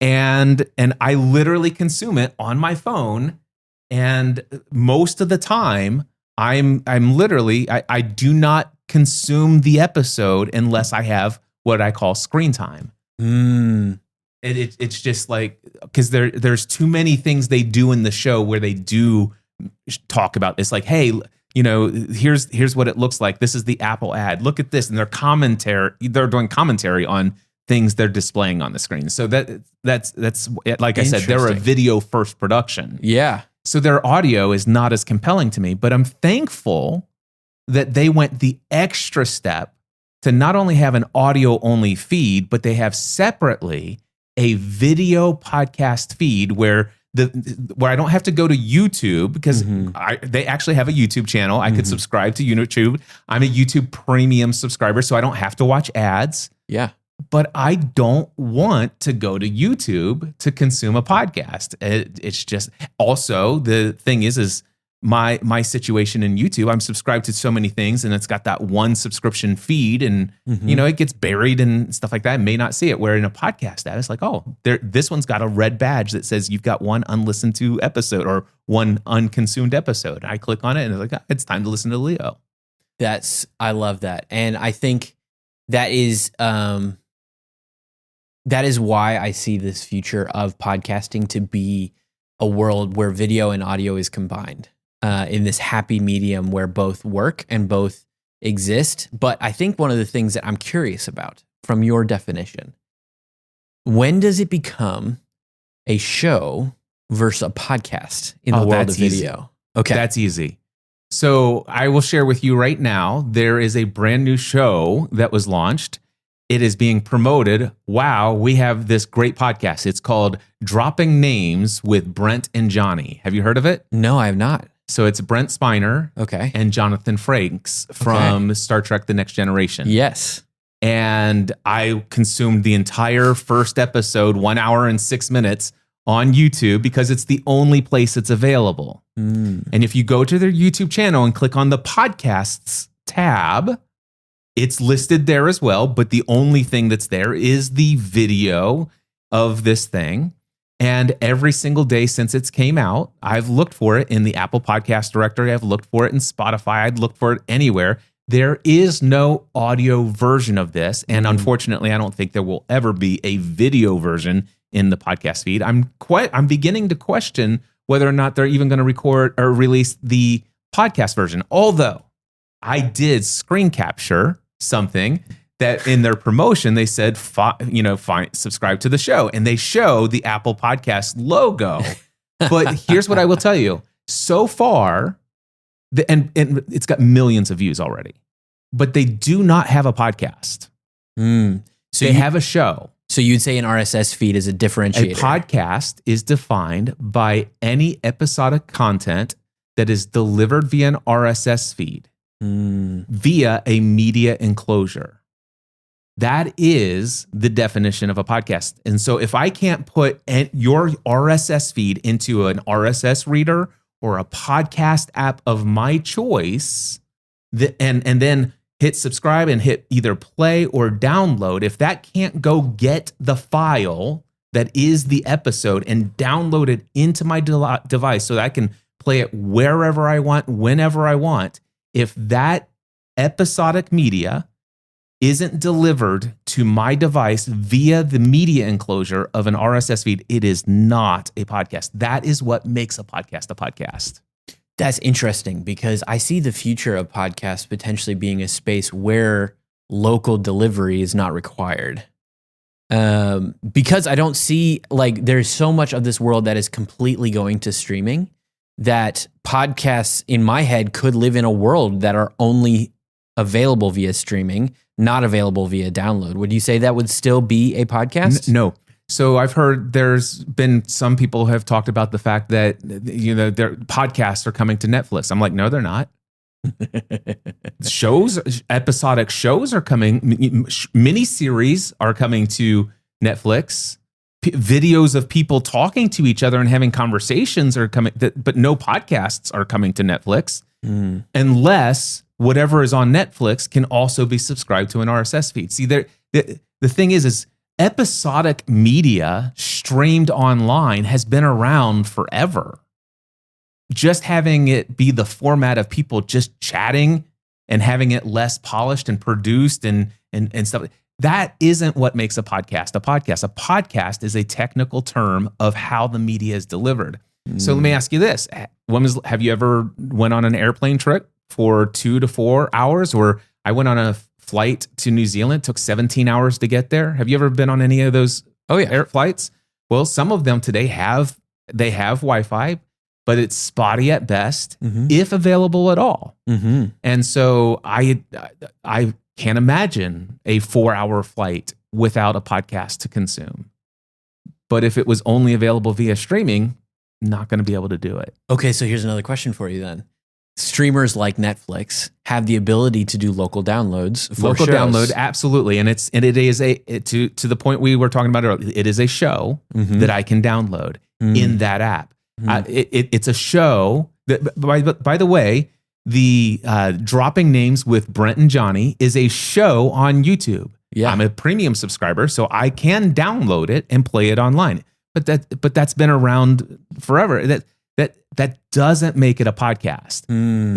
and I literally consume it on my phone. And most of the time, I'm literally I do not consume the episode unless I have what I call screen time. It's just like because there's too many things they do in the show where they do talk about it's like, hey, here's what it looks like. This is the Apple ad. Look at this, and they're doing commentary on things they're displaying on the screen. So that's like I said, they're a video first production. Yeah. So their audio is not as compelling to me, but I'm thankful that they went the extra step to not only have an audio only feed, but they have separately a video podcast feed where I don't have to go to YouTube because they actually have a YouTube channel. I could subscribe to YouTube. I'm a YouTube premium subscriber, so I don't have to watch ads. Yeah. But I don't want to go to YouTube to consume a podcast. It's just also the thing is my situation in YouTube. I'm subscribed to so many things, and it's got that one subscription feed, and it gets buried and stuff like that. I may not see it. Where in a podcast app, it's like, oh, this one's got a red badge that says you've got one unlistened to episode or one unconsumed episode. I click on it, and it's like, it's time to listen to Leo. I love that, and I think that is why I see this future of podcasting to be a world where video and audio is combined. In this happy medium where both work and both exist. But I think one of the things that I'm curious about from your definition, when does it become a show versus a podcast in the world of video? Easy. Okay. That's easy. So I will share with you right now, there is a brand new show that was launched. It is being promoted. Wow, we have this great podcast. It's called Dropping Names with Brent and Johnny. Have you heard of it? No, I have not. So it's Brent Spiner and Jonathan Frakes from Star Trek The Next Generation. Yes. And I consumed the entire first episode, 1 hour and 6 minutes on YouTube because it's the only place it's available. And if you go to their YouTube channel and click on the podcasts tab, it's listed there as well. But the only thing that's there is the video of this thing. And every single day since it's came out, I've looked for it in the Apple Podcast directory. I've looked for it in Spotify. I'd looked for it anywhere. There is no audio version of this. And unfortunately, I don't think there will ever be a video version in the podcast feed. I'm beginning to question whether or not they're even going to record or release the podcast version. Although I did screen capture something that in their promotion, they said, subscribe to the show. And they show the Apple Podcast logo. But here's what I will tell you. So far, and it's got millions of views already, but they do not have a podcast. So they have a show. So you'd say an RSS feed is a differentiator. A podcast is defined by any episodic content that is delivered via an RSS feed via a media enclosure. That is the definition of a podcast. And so if I can't put your RSS feed into an RSS reader or a podcast app of my choice, and then hit subscribe and hit either play or download, if that can't go get the file that is the episode and download it into my device so that I can play it wherever I want, whenever I want, if that episodic media isn't delivered to my device via the media enclosure of an RSS feed, it is not a podcast. That is what makes a podcast a podcast. That's interesting because I see the future of podcasts potentially being a space where local delivery is not required. Because I don't see, there's so much of this world that is completely going to streaming that podcasts in my head could live in a world that are only available via streaming, not available via download. Would you say that would still be a podcast? No. So I've heard there's been some people who have talked about the fact that, their podcasts are coming to Netflix. I'm like, no, they're not. Episodic shows are coming. Miniseries are coming to Netflix. Videos of people talking to each other and having conversations are coming, but no podcasts are coming to Netflix unless whatever is on Netflix can also be subscribed to an RSS feed. See, the thing is episodic media streamed online has been around forever. Just having it be the format of people just chatting and having it less polished and produced and stuff, that isn't what makes a podcast a podcast. A podcast is a technical term of how the media is delivered. So let me ask you this. Have you ever went on an airplane trip for 2 to 4 hours? Or I went on a flight to New Zealand. It took 17 hours to get there. Have you ever been on any of those air flights? Well, some of them today have Wi-Fi, but it's spotty at best, if available at all. And so I can't imagine a 4-hour flight without a podcast to consume. But if it was only available via streaming, not going to be able to do it. Okay, so here's another question for you then. Streamers like Netflix have the ability to do local downloads for local shows. Download, absolutely, and it is to the point we were talking about earlier. It is a show that I can download in that app. It's a show that, by the way, the Dropping Names with Brent and Johnny is a show on YouTube. Yeah, I'm a premium subscriber, so I can download it and play it online. But that's been around forever. That doesn't make it a podcast.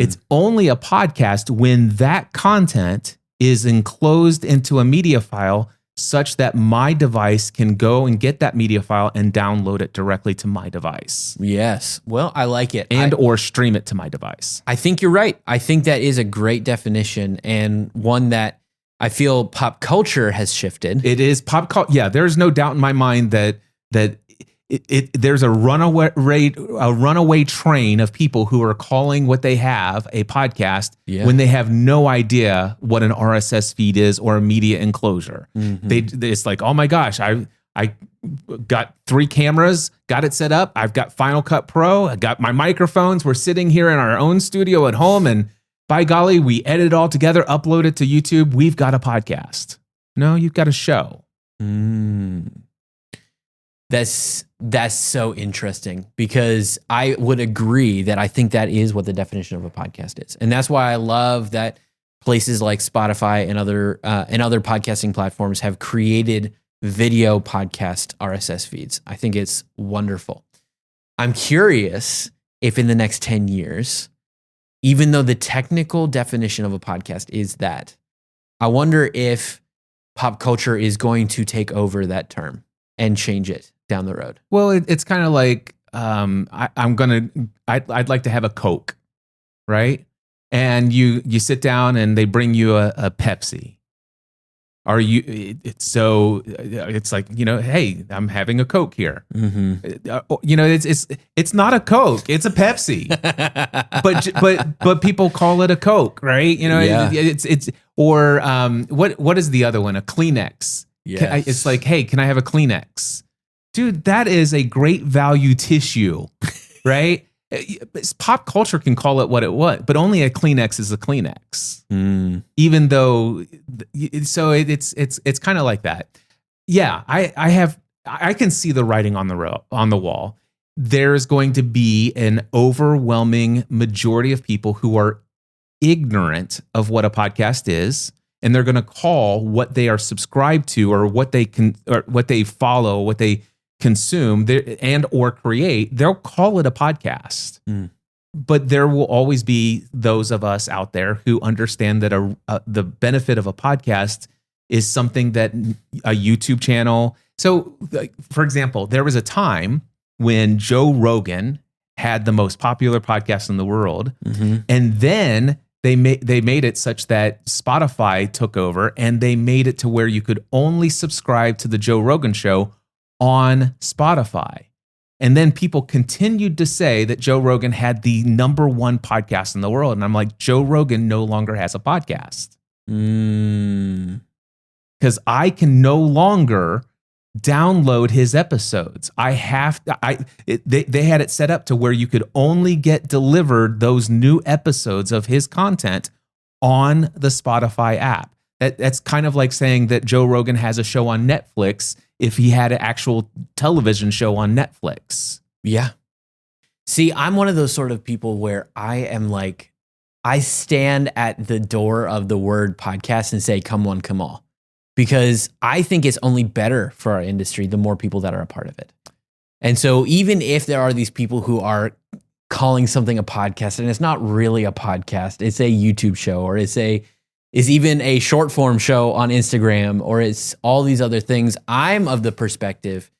It's only a podcast when that content is enclosed into a media file such that my device can go and get that media file and download it directly to my device. Yes. Well, I like it. Or stream it to my device. I think you're right. I think that is a great definition and one that I feel pop culture has shifted. It is pop culture. Yeah, there's no doubt in my mind that there's a runaway train of people who are calling what they have a podcast when they have no idea what an RSS feed is or a media enclosure. It's like, oh my gosh, I got 3 cameras, got it set up. I've got Final Cut Pro. I got my microphones. We're sitting here in our own studio at home, and by golly, we edit it all together, upload it to YouTube. We've got a podcast. No, you've got a show. That's so interesting because I would agree that I think that is what the definition of a podcast is. And that's why I love that places like Spotify and other podcasting platforms have created video podcast RSS feeds. I think it's wonderful. I'm curious if in the next 10 years, even though the technical definition of a podcast is that, I wonder if pop culture is going to take over that term and change it down the road. Well, it's kind of like I'd like to have a Coke, right? And you sit down and they bring you a Pepsi. It's like, hey, I'm having a Coke here. It's not a Coke, it's a Pepsi. but people call it a Coke, right? What is the other one? A Kleenex. Yes. It's like, hey, can I have a Kleenex? Dude, that is a great value tissue, right? Pop culture can call it what it was, but only a Kleenex is a Kleenex. Even though, so it's kind of like that. Yeah, I can see the writing on the wall. There's going to be an overwhelming majority of people who are ignorant of what a podcast is, and they're going to call what they are subscribed to, or what they follow, what they consume and or create, they'll call it a podcast. But there will always be those of us out there who understand that the benefit of a podcast is something that a YouTube channel. So, for example, there was a time when Joe Rogan had the most popular podcast in the world, and then they made it such that Spotify took over, and they made it to where you could only subscribe to the Joe Rogan show on Spotify. And then people continued to say that Joe Rogan had the number one podcast in the world. And I'm like, Joe Rogan no longer has a podcast. Because I can no longer download his episodes. They had it set up to where you could only get delivered those new episodes of his content on the Spotify app. That's kind of like saying that Joe Rogan has a show on Netflix if he had an actual television show on Netflix. Yeah. See, I'm one of those sort of people where I am like, I stand at the door of the word podcast and say, come one, come all. Because I think it's only better for our industry, the more people that are a part of it. And so even if there are these people who are calling something a podcast, and it's not really a podcast, it's a YouTube show, or it's even a short form show on Instagram, or it's all these other things, I'm of the perspective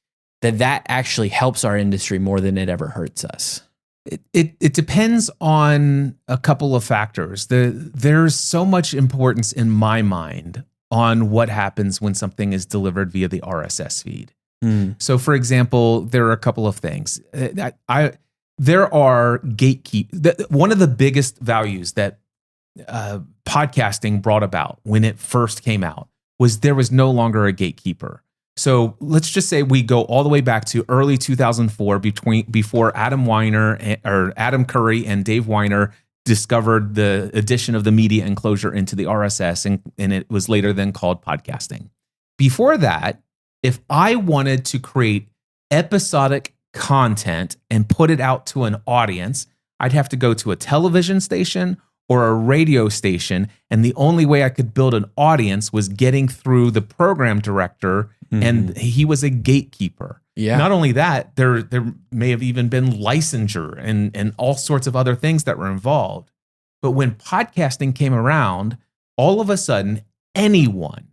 that actually helps our industry more than it ever hurts us. It depends on a couple of factors. There's so much importance in my mind on what happens when something is delivered via the RSS feed. So, for example, there are a couple of things. There are gatekeepers. One of the biggest values that podcasting brought about when it first came out was there was no longer a gatekeeper. So let's just say we go all the way back to early 2004, before Adam Curry and Dave Weiner discovered the addition of the media enclosure into the RSS, and it was later then called podcasting. Before that, if I wanted to create episodic content and put it out to an audience, I'd have to go to a television station or a radio station, and the only way I could build an audience was getting through the program director, and he was a gatekeeper. Yeah. Not only that, there may have even been licensure and all sorts of other things that were involved. But when podcasting came around, all of a sudden, anyone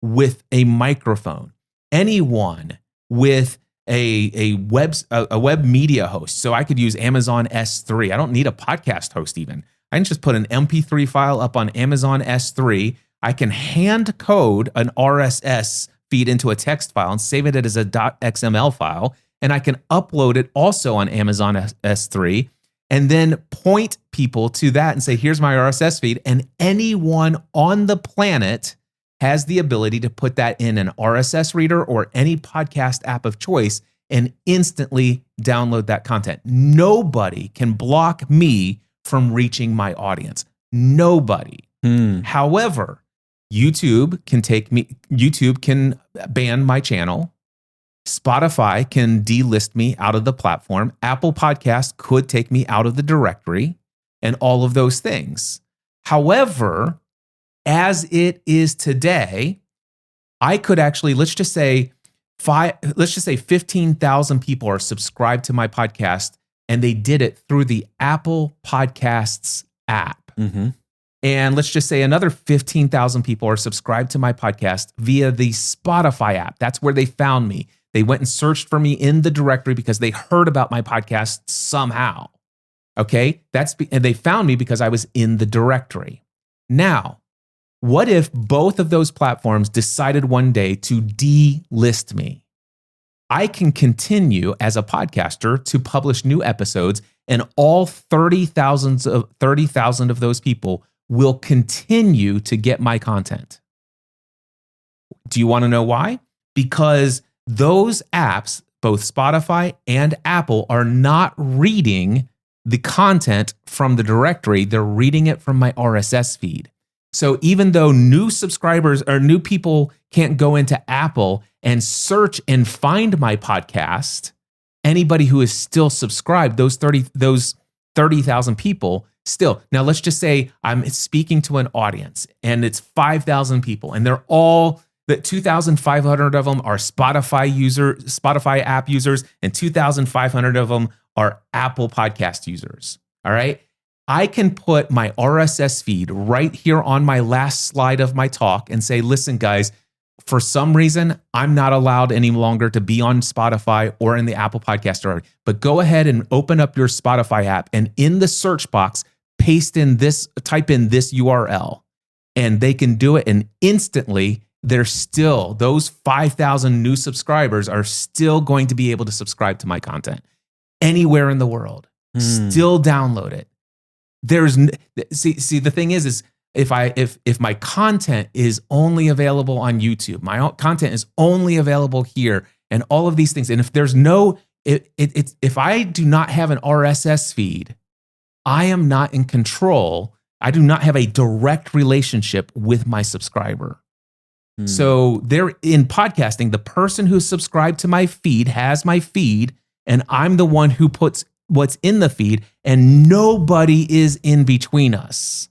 with a microphone, anyone with a web media host, so I could use Amazon S3. I don't need a podcast host even. I can just put an MP3 file up on Amazon S3. I can hand code an RSS feed into a text file and save it as a .xml file. And I can upload it also on Amazon S3 and then point people to that and say, here's my RSS feed. And anyone on the planet has the ability to put that in an RSS reader or any podcast app of choice and instantly download that content. Nobody can block me from reaching my audience. Nobody. However, YouTube can ban my channel. Spotify can delist me out of the platform. Apple Podcasts could take me out of the directory and all of those things. However, as it is today, I could actually, let's just say 15,000 people are subscribed to my podcast, and they did it through the Apple Podcasts app. Mm-hmm. And let's just say another 15,000 people are subscribed to my podcast via the Spotify app. That's where they found me. They went and searched for me in the directory because they heard about my podcast somehow. Okay? And they found me because I was in the directory. Now, what if both of those platforms decided one day to delist me? I can continue as a podcaster to publish new episodes, and all 30,000 of those people will continue to get my content. Do you want to know why? Because those apps, both Spotify and Apple, are not reading the content from the directory. They're reading it from my RSS feed. So even though new subscribers or new people can't go into Apple and search and find my podcast, anybody who is still subscribed, those 30,000 people still. Now let's just say I'm speaking to an audience and it's 5,000 people, and they're all that 2,500 of them are Spotify app users, and 2,500 of them are Apple podcast users. All right. I can put my RSS feed right here on my last slide of my talk and say, listen, guys, for some reason, I'm not allowed any longer to be on Spotify or in the Apple podcast directory, but go ahead and open up your Spotify app, and in the search box, type in this URL, and they can do it. And instantly, those 5,000 new subscribers are still going to be able to subscribe to my content anywhere in the world. Still download it. See, the thing is if my content is only available on YouTube, my content is only available here, and all of these things, and if there's if I do not have an RSS feed, I am not in control. I do not have a direct relationship with my subscriber. So they're in podcasting. The person who's subscribed to my feed has my feed, and I'm the one who puts what's in the feed, and nobody is in between us.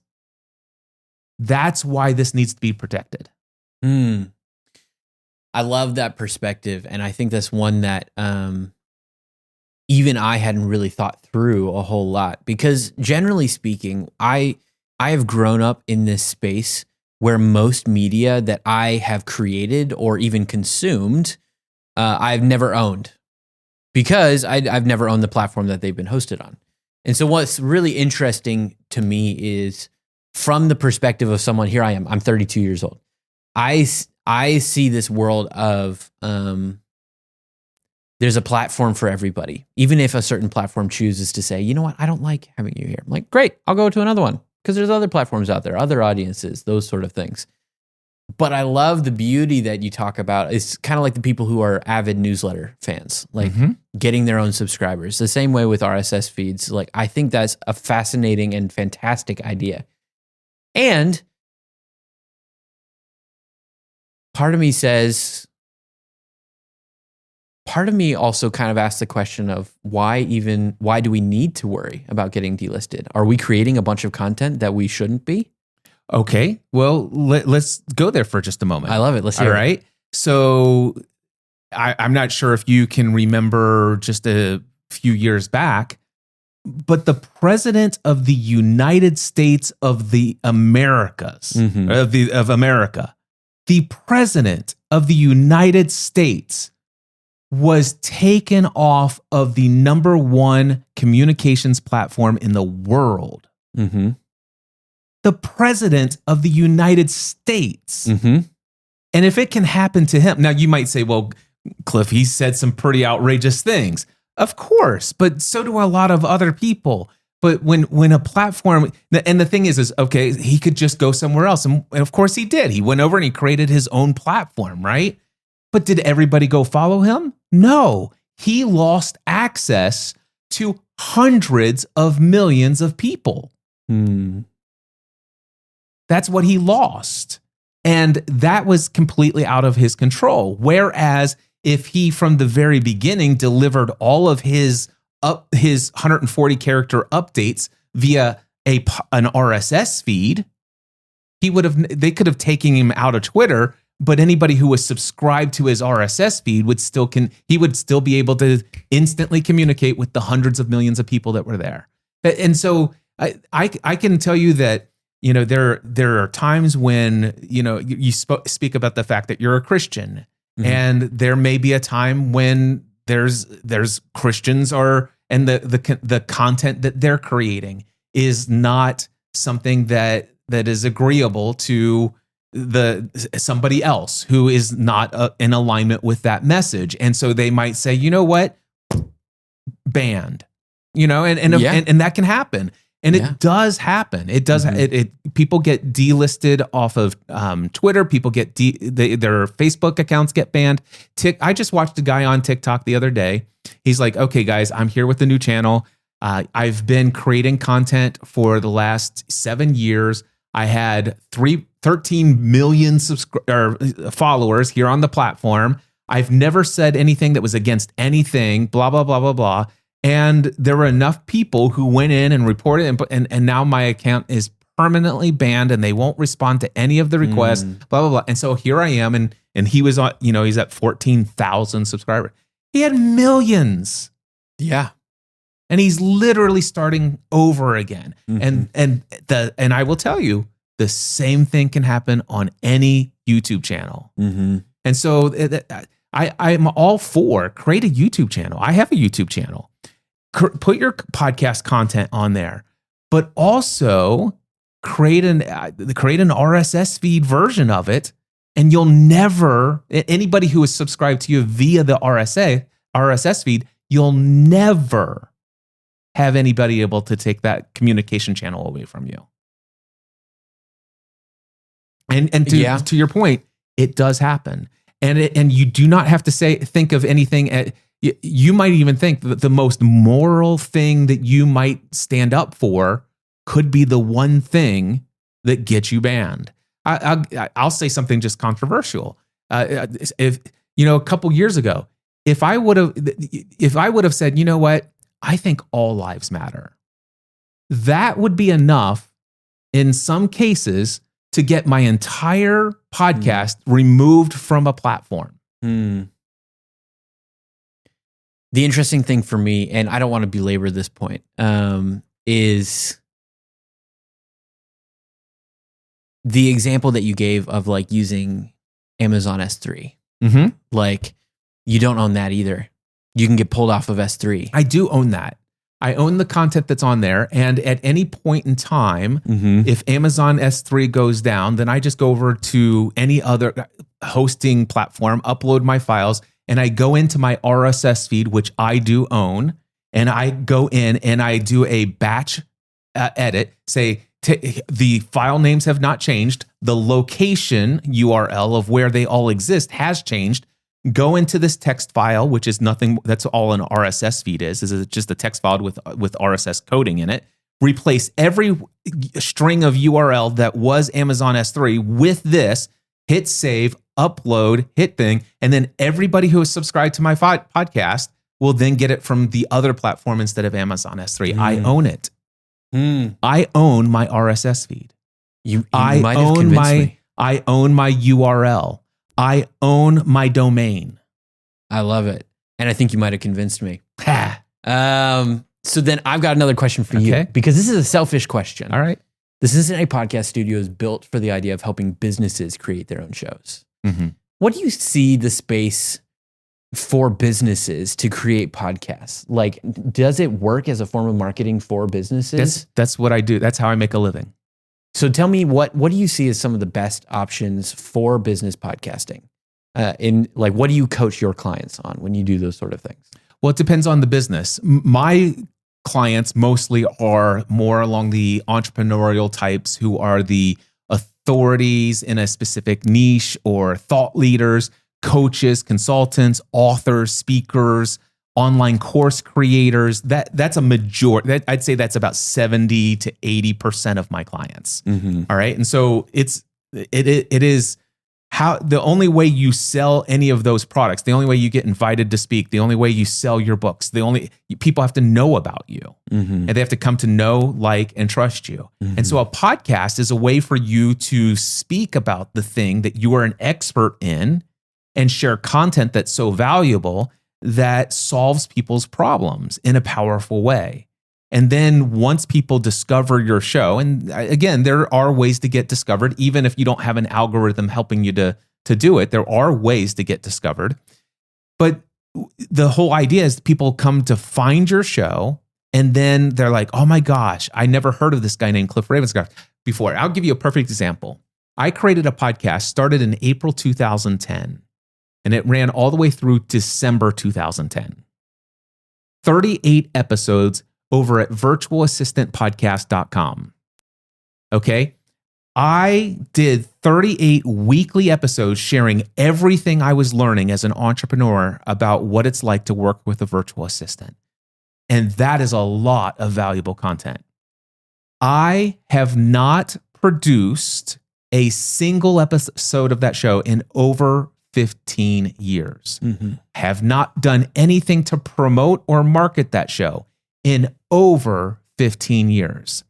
That's why this needs to be protected. I love that perspective. And I think that's one that even I hadn't really thought through a whole lot, because generally speaking, I have grown up in this space where most media that I have created or even consumed, I've never owned, because I've never owned the platform that they've been hosted on. And so what's really interesting to me is, from the perspective of someone, here I am, I'm 32 years old. I see this world of there's a platform for everybody. Even if a certain platform chooses to say, you know what, I don't like having you here. I'm like, great, I'll go to another one, because there's other platforms out there, other audiences, those sort of things. But I love the beauty that you talk about. It's kind of like the people who are avid newsletter fans, like getting their own subscribers. The same way with RSS feeds. Like, I think that's a fascinating and fantastic idea. And part of me also kind of asks the question of why do we need to worry about getting delisted? Are we creating a bunch of content that we shouldn't be? Okay, well, let's go there for just a moment. I love it. Let's hear it. All right. So I'm not sure if you can remember just a few years back, but the president of the United States of the Americas, of America, the president of the United States was taken off of the number one communications platform in the world. The president of the United States. And if it can happen to him, now you might say, well, Cliff, he said some pretty outrageous things. Of course, but so do a lot of other people. But when a platform, and the thing is okay, he could just go somewhere else. And of course he did. He went over and he created his own platform, right? But did everybody go follow him? No. He lost access to hundreds of millions of people. That's what he lost. And that was completely out of his control. Whereas if he, from the very beginning, delivered all of his 140 character updates via an RSS feed, they could have taken him out of Twitter, but anybody who was subscribed to his RSS feed would still be able to instantly communicate with the hundreds of millions of people that were there. And so I can tell you that, there are times when, you speak about the fact that you're a Christian, and there may be a time when there's Christians and the content that they're creating is not something that is agreeable to somebody else who is not in alignment with that message. And so they might say, you know what, banned, and that can happen. And it does happen. It does. People get delisted off of Twitter. People get their Facebook accounts get banned. I just watched a guy on TikTok the other day. He's like, okay, guys, I'm here with the new channel. I've been creating content for the last 7 years. I had 13 million followers here on the platform. I've never said anything that was against anything, blah, blah, blah, blah, blah. And there were enough people who went in and reported, and now my account is permanently banned, and they won't respond to any of the requests, blah, blah, blah. And so here I am, and he was on, he's at 14,000 subscribers. He had millions. Yeah. And he's literally starting over again. And I will tell you, the same thing can happen on any YouTube channel. And so I'm all for create a YouTube channel. I have a YouTube channel. Put your podcast content on there, but also create an RSS feed version of it. And you'll never, anybody who is subscribed to you via the RSS feed, you'll never have anybody able to take that communication channel away from you. And to your point, it does happen. And you do not have to think of anything. You might even think that the most moral thing that you might stand up for could be the one thing that gets you banned. I'll say something just controversial. If a couple years ago, if I would have said, you know what, I think all lives matter, that would be enough in some cases to get my entire podcast removed from a platform. The interesting thing for me, and I don't want to belabor this point, is the example that you gave of like using Amazon S3. Like, you don't own that either. You can get pulled off of S3. I do own that. I own the content that's on there. And at any point in time, if Amazon S3 goes down, then I just go over to any other hosting platform, upload my files, and I go into my RSS feed, which I do own, and I go in and I do a batch edit, say the file names have not changed, the location URL of where they all exist has changed. Go into this text file, which is nothing, that's all an RSS feed is just a text file with RSS coding in it. Replace every string of URL that was Amazon S3 with this, hit save, upload, hit thing, and then everybody who is subscribed to my podcast will then get it from the other platform instead of Amazon S3. I own it. I own my RSS feed. I own my URL. I own my domain. I love it. And I think you might have convinced me. So then I've got another question for you, because this is a selfish question. All right. The Cincinnati Podcast Studio is built for the idea of helping businesses create their own shows. What do you see the space for businesses to create podcasts? Like, does it work as a form of marketing for businesses? That's what I do. That's how I make a living. So tell me, what do you see as some of the best options for business podcasting? What do you coach your clients on when you do those sort of things? Well, it depends on the business. My clients mostly are more along the entrepreneurial types who are the authorities in a specific niche, or thought leaders, coaches, consultants, authors, speakers, online course creators. That's a majority. I'd say that's about 70 to 80% of my clients. All right. And so it is how the only way you sell any of those products, the only way you get invited to speak, the only way you sell your books, people have to know about you, and they have to come to know, like, and trust you. And so a podcast is a way for you to speak about the thing that you are an expert in and share content that's so valuable that solves people's problems in a powerful way. And then once people discover your show, and again, there are ways to get discovered, even if you don't have an algorithm helping you to do it, there are ways to get discovered. But the whole idea is people come to find your show, and then they're like, oh my gosh, I never heard of this guy named Cliff Ravenscraft before. I'll give you a perfect example. I created a podcast, started in April 2010, and it ran all the way through December 2010. 38 episodes over at virtualassistantpodcast.com. Okay? I did 38 weekly episodes sharing everything I was learning as an entrepreneur about what it's like to work with a virtual assistant. And that is a lot of valuable content. I have not produced a single episode of that show in over 15 years. Have not done anything to promote or market that show in over 15 years.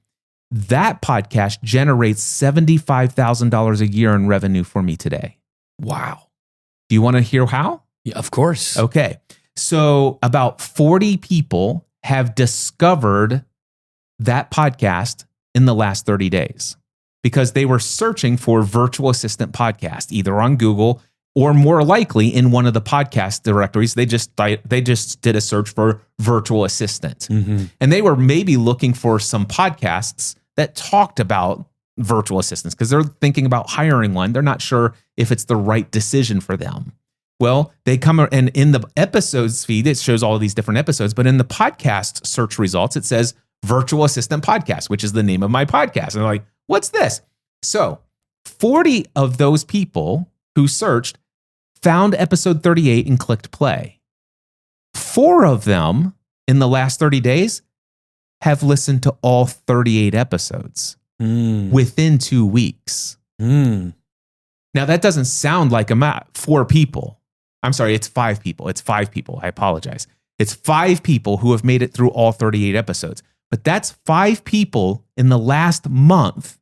That podcast generates $75,000 a year in revenue for me today. Wow. Do you want to hear how? Yeah, of course. Okay. So about 40 people have discovered that podcast in the last 30 days because they were searching for virtual assistant podcast, either on Google or more likely in one of the podcast directories. They just did a search for virtual assistant. And they were maybe looking for some podcasts that talked about virtual assistants because they're thinking about hiring one. They're not sure if it's the right decision for them. Well, they come, and in the episodes feed, it shows all of these different episodes, but in the podcast search results, it says Virtual Assistant Podcast, which is the name of my podcast. And they're like, what's this? So 40 of those people who searched found episode 38 and clicked play. 4 of them in the last 30 days have listened to all 38 episodes within 2 weeks. Now, that doesn't sound like a 4 people. I'm sorry, it's 5 people. It's 5 people. I apologize. It's 5 people who have made it through all 38 episodes. But that's 5 people in the last month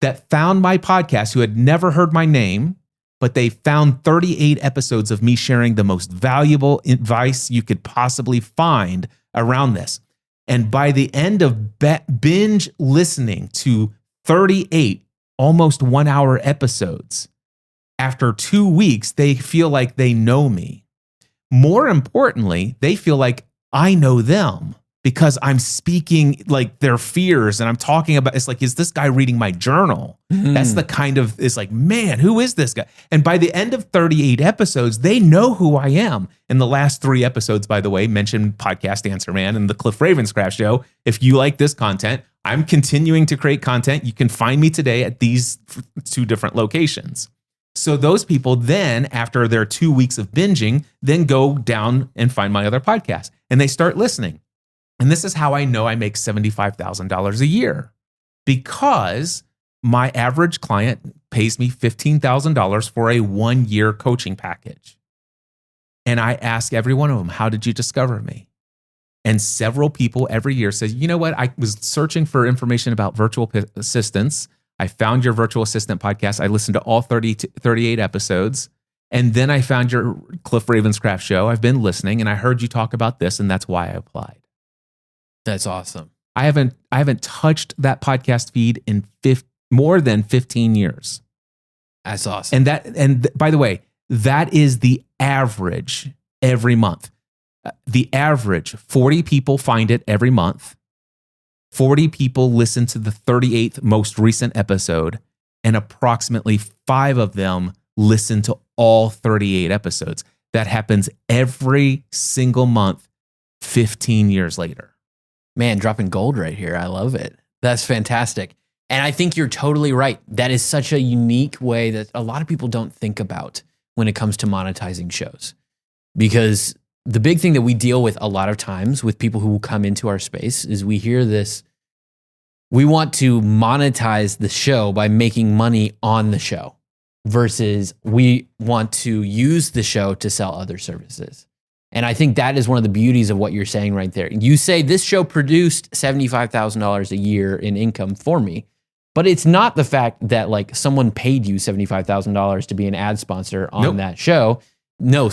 that found my podcast who had never heard my name, but they found 38 episodes of me sharing the most valuable advice you could possibly find around this. And by the end of binge listening to 38 almost 1-hour episodes, after 2 weeks, they feel like they know me. More importantly, they feel like I know them because I'm speaking like their fears and I'm talking about, it's like, is this guy reading my journal? That's the kind of, it's like, man, who is this guy? And by the end of 38 episodes, they know who I am. And the last 3 episodes, by the way, mentioned Podcast Answer Man and the Cliff Ravenscraft Show. If you like this content, I'm continuing to create content. You can find me today at these 2 different locations. So those people then, after their 2 weeks of binging, then go down and find my other podcast and they start listening. And this is how I know I make $75,000 a year, because my average client pays me $15,000 for a 1-year coaching package. And I ask every one of them, how did you discover me? And several people every year says, you know what? I was searching for information about virtual assistants. I found your virtual assistant podcast. I listened to all 38 episodes. And then I found your Cliff Ravenscraft show. I've been listening and I heard you talk about this, and that's why I applied. That's awesome. I haven't touched that podcast feed in more than 15 years. That's awesome. And by the way, that is the average every month. The average, 40 people find it every month. 40 people listen to the 38th most recent episode, and approximately 5 of them listen to all 38 episodes. That happens every single month, 15 years later. Man, dropping gold right here. I love it. That's fantastic. And I think you're totally right. That is such a unique way that a lot of people don't think about when it comes to monetizing shows. Because the big thing that we deal with a lot of times with people who come into our space is we hear this, we want to monetize the show by making money on the show versus we want to use the show to sell other services. And I think that is one of the beauties of what you're saying right there. You say this show produced $75,000 a year in income for me, but it's not the fact that like someone paid you $75,000 to be an ad sponsor on that show. No,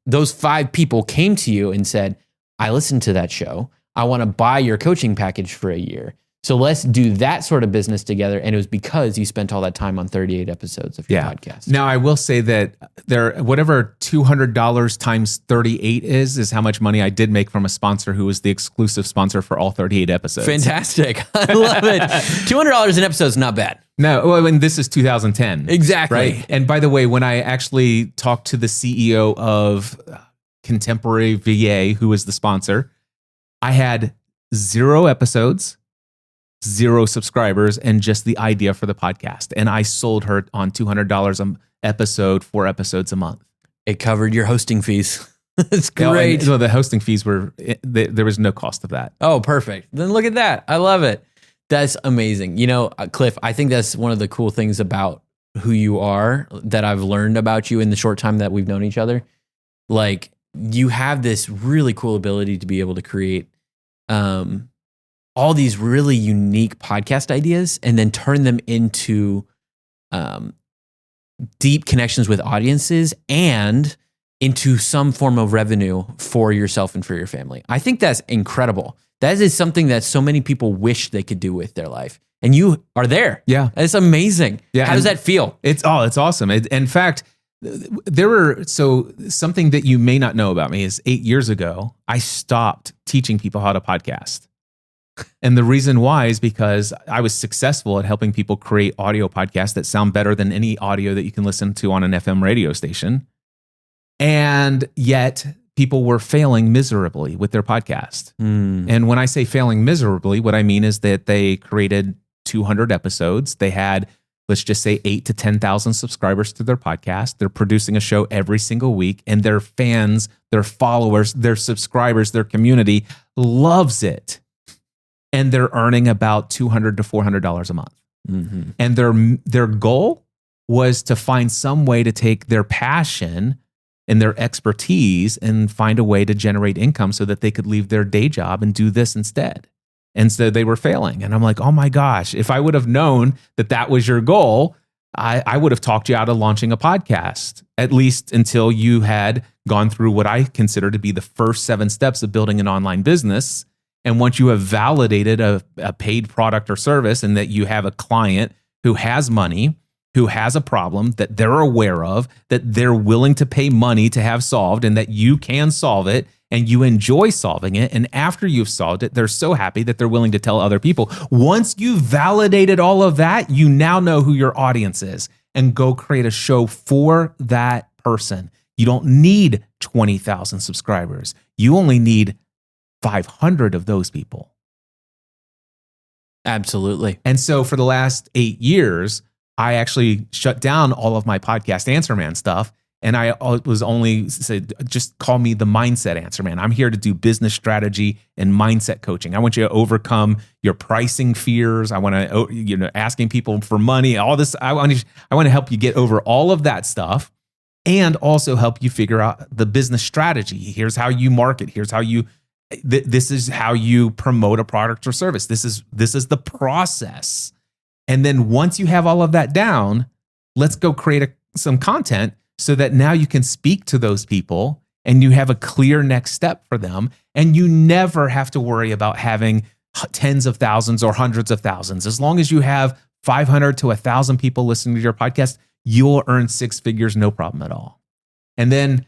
those 5 people came to you and said, I listened to that show. I want to buy your coaching package for a year. So let's do that sort of business together. And it was because you spent all that time on 38 episodes of your podcast. Now, I will say that whatever $200 times 38 is how much money I did make from a sponsor who was the exclusive sponsor for all 38 episodes. Fantastic. I love it. $200 an episode is not bad. No, well, and this is 2010. Exactly. Right? And by the way, when I actually talked to the CEO of Contemporary VA, who was the sponsor, I had 0 episodes, 0 subscribers, and just the idea for the podcast. And I sold her on $200 an episode, 4 episodes a month. It covered your hosting fees. That's great. No, the hosting fees there was no cost of that. Oh, perfect. Then look at that. I love it. That's amazing. You know, Cliff, I think that's one of the cool things about who you are that I've learned about you in the short time that we've known each other. Like, you have this really cool ability to be able to create all these really unique podcast ideas and then turn them into deep connections with audiences and into some form of revenue for yourself and for your family. I think that's incredible. That is something that so many people wish they could do with their life. And you are there. Yeah. It's amazing. Yeah. How does that feel? It's awesome. In fact, something that you may not know about me is 8 years ago, I stopped teaching people how to podcast. And the reason why is because I was successful at helping people create audio podcasts that sound better than any audio that you can listen to on an FM radio station. And yet people were failing miserably with their podcast. And when I say failing miserably, what I mean is that they created 200 episodes. They had, let's just say, 8,000 to 10,000 subscribers to their podcast. They're producing a show every single week, and their fans, their followers, their subscribers, their community loves it. And they're earning about $200 to $400 a month. Mm-hmm. And their goal was to find some way to take their passion and their expertise and find a way to generate income so that they could leave their day job and do this instead. And so they were failing. And I'm like, oh my gosh, if I would have known that that was your goal, I would have talked you out of launching a podcast, at least until you had gone through what I consider to be the first 7 steps of building an online business. And once you have validated a paid product or service and that you have a client who has money, who has a problem that they're aware of, that they're willing to pay money to have solved, and that you can solve it and you enjoy solving it. And after you've solved it, they're so happy that they're willing to tell other people. Once you've validated all of that, you now know who your audience is and go create a show for that person. You don't need 20,000 subscribers. You only need 500 of those people. Absolutely. And so for the last 8 years, I actually shut down all of my podcast Answer Man stuff. And I was only said, just call me the Mindset Answer Man. I'm here to do business strategy and mindset coaching. I want you to overcome your pricing fears. I want to, asking people for money, all this. I want to help you get over all of that stuff and also help you figure out the business strategy. Here's how you market. Here's how you, this is how you promote a product or service. This is the process. And then once you have all of that down, let's go create some content so that now you can speak to those people and you have a clear next step for them. And you never have to worry about having tens of thousands or hundreds of thousands. As long as you have 500 to 1,000 people listening to your podcast, you'll earn 6 figures, no problem at all. And then,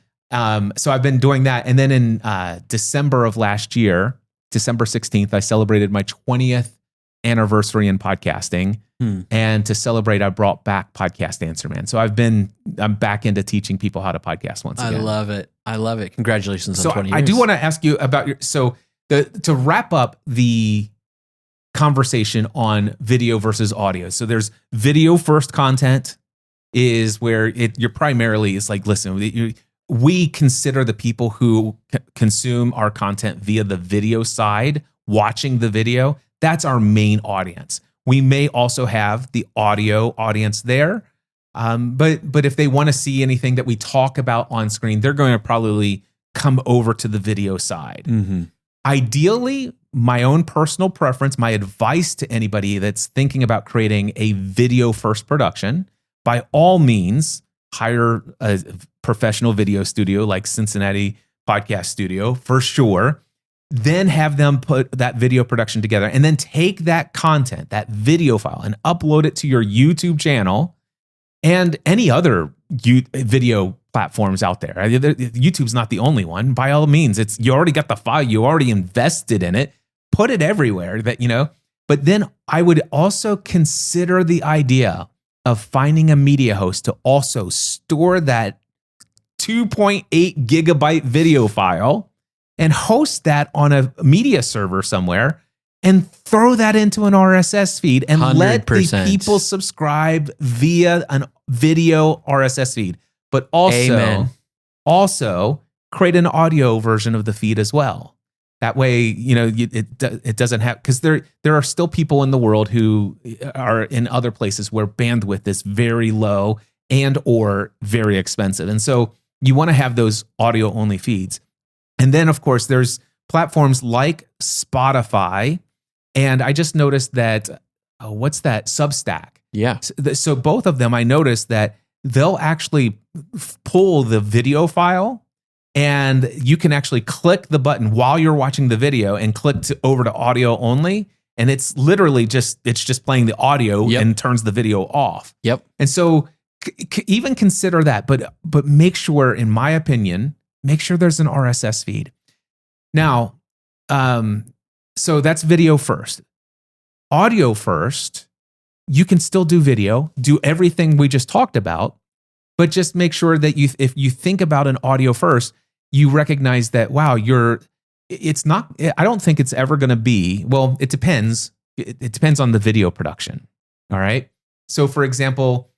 so I've been doing that. And then in December of last year, December 16th, I celebrated my 20th anniversary in podcasting. And to celebrate, I brought back Podcast Answer Man. So I'm back into teaching people how to podcast once again. I love it. Congratulations on 20 years. I do want to ask you about to wrap up the conversation on video versus audio. So there's video first content is where you're primarily is like, listen, we consider the people who consume our content via the video side, watching the video. That's our main audience. We may also have the audio audience there, but if they want to see anything that we talk about on screen, they're going to probably come over to the video side. Mm-hmm. Ideally, my own personal preference, my advice to anybody that's thinking about creating a video first production, by all means, hire a professional video studio like Cincinnati Podcast Studio for sure. then have them put that video production together, and then take that content, that video file, and upload it to your YouTube channel and any other video platforms out there. YouTube's not the only one. By all means, you already got the file, you already invested in it, put it everywhere But then I would also consider the idea of finding a media host to also store that 2.8 gigabyte video file and host that on a media server somewhere and throw that into an RSS feed and 100%. Let the people subscribe via a video RSS feed. But also create an audio version of the feed as well. That way, it doesn't have, because there are still people in the world who are in other places where bandwidth is very low and or very expensive. And so you want to have those audio only feeds. And then, of course, there's platforms like Spotify. And I just noticed that, what's that? Substack. Yeah. So both of them, I noticed that they'll actually pull the video file, and you can actually click the button while you're watching the video and click over to audio only. And it's literally just playing the audio and turns the video off. Yep. And so even consider that, but make sure, in my opinion, make sure there's an RSS feed. Now, so that's video first. Audio first, you can still do video, do everything we just talked about, but just make sure that if you think about an audio first, you recognize that, wow, it's not, I don't think it's ever going to be, well, it depends. It depends on the video production. All right. So for example,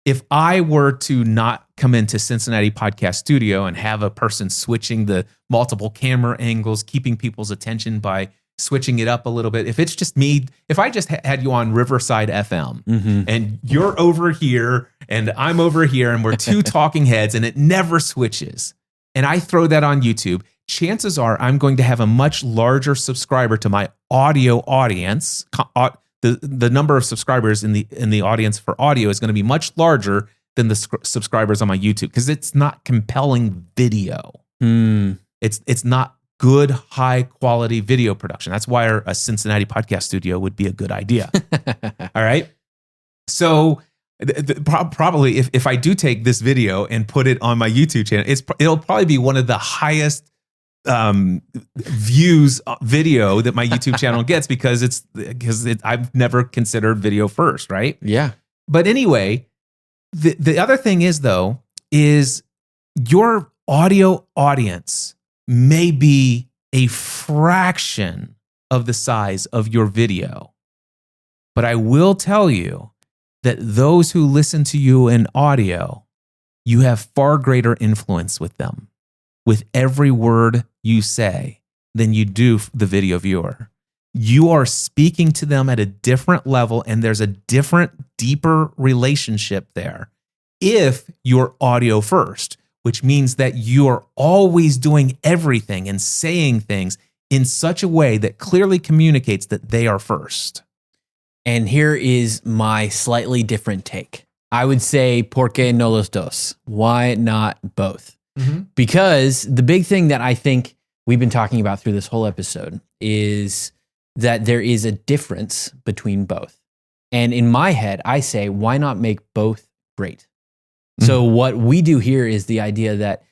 if I were to not come into Cincinnati Podcast Studio and have a person switching the multiple camera angles, keeping people's attention by switching it up a little bit. If it's just me, if I just had you on Riverside FM and you're over here and I'm over here and we're two talking heads and it never switches, and I throw that on YouTube, chances are I'm going to have a much larger subscriber to my audio audience. The number of subscribers in the audience for audio is going to be much larger than the subscribers on my YouTube, because it's not compelling video. It's not good, high quality video production. That's why a Cincinnati Podcast Studio would be a good idea. All right. So probably if I do take this video and put it on my YouTube channel, it'll probably be one of the highest views video that my YouTube channel gets, because I've never considered video first, right? Yeah. But anyway, the other thing is your audio audience may be a fraction of the size of your video. But I will tell you that those who listen to you in audio, you have far greater influence with them, with every word you say, than you do the video viewer. You are speaking to them at a different level, and there's a different, deeper relationship there if you're audio first, which means that you are always doing everything and saying things in such a way that clearly communicates that they are first. And here is my slightly different take. I would say, ¿por qué no los dos? Why not both? Because the big thing that I think we've been talking about through this whole episode is that there is a difference between both. And in my head, I say, why not make both great? So what we do here is the idea that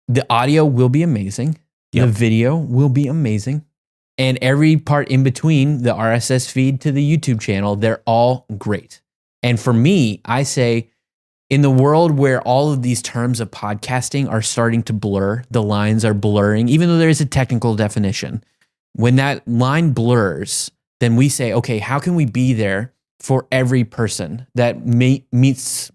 the audio will be amazing. The video will be amazing. And every part in between, the RSS feed to the YouTube channel, they're all great. And for me, I say, in the world where all of these terms of podcasting are starting to blur, the lines are blurring, even though there is a technical definition. When that line blurs, then we say, okay, how can we be there for every person that meets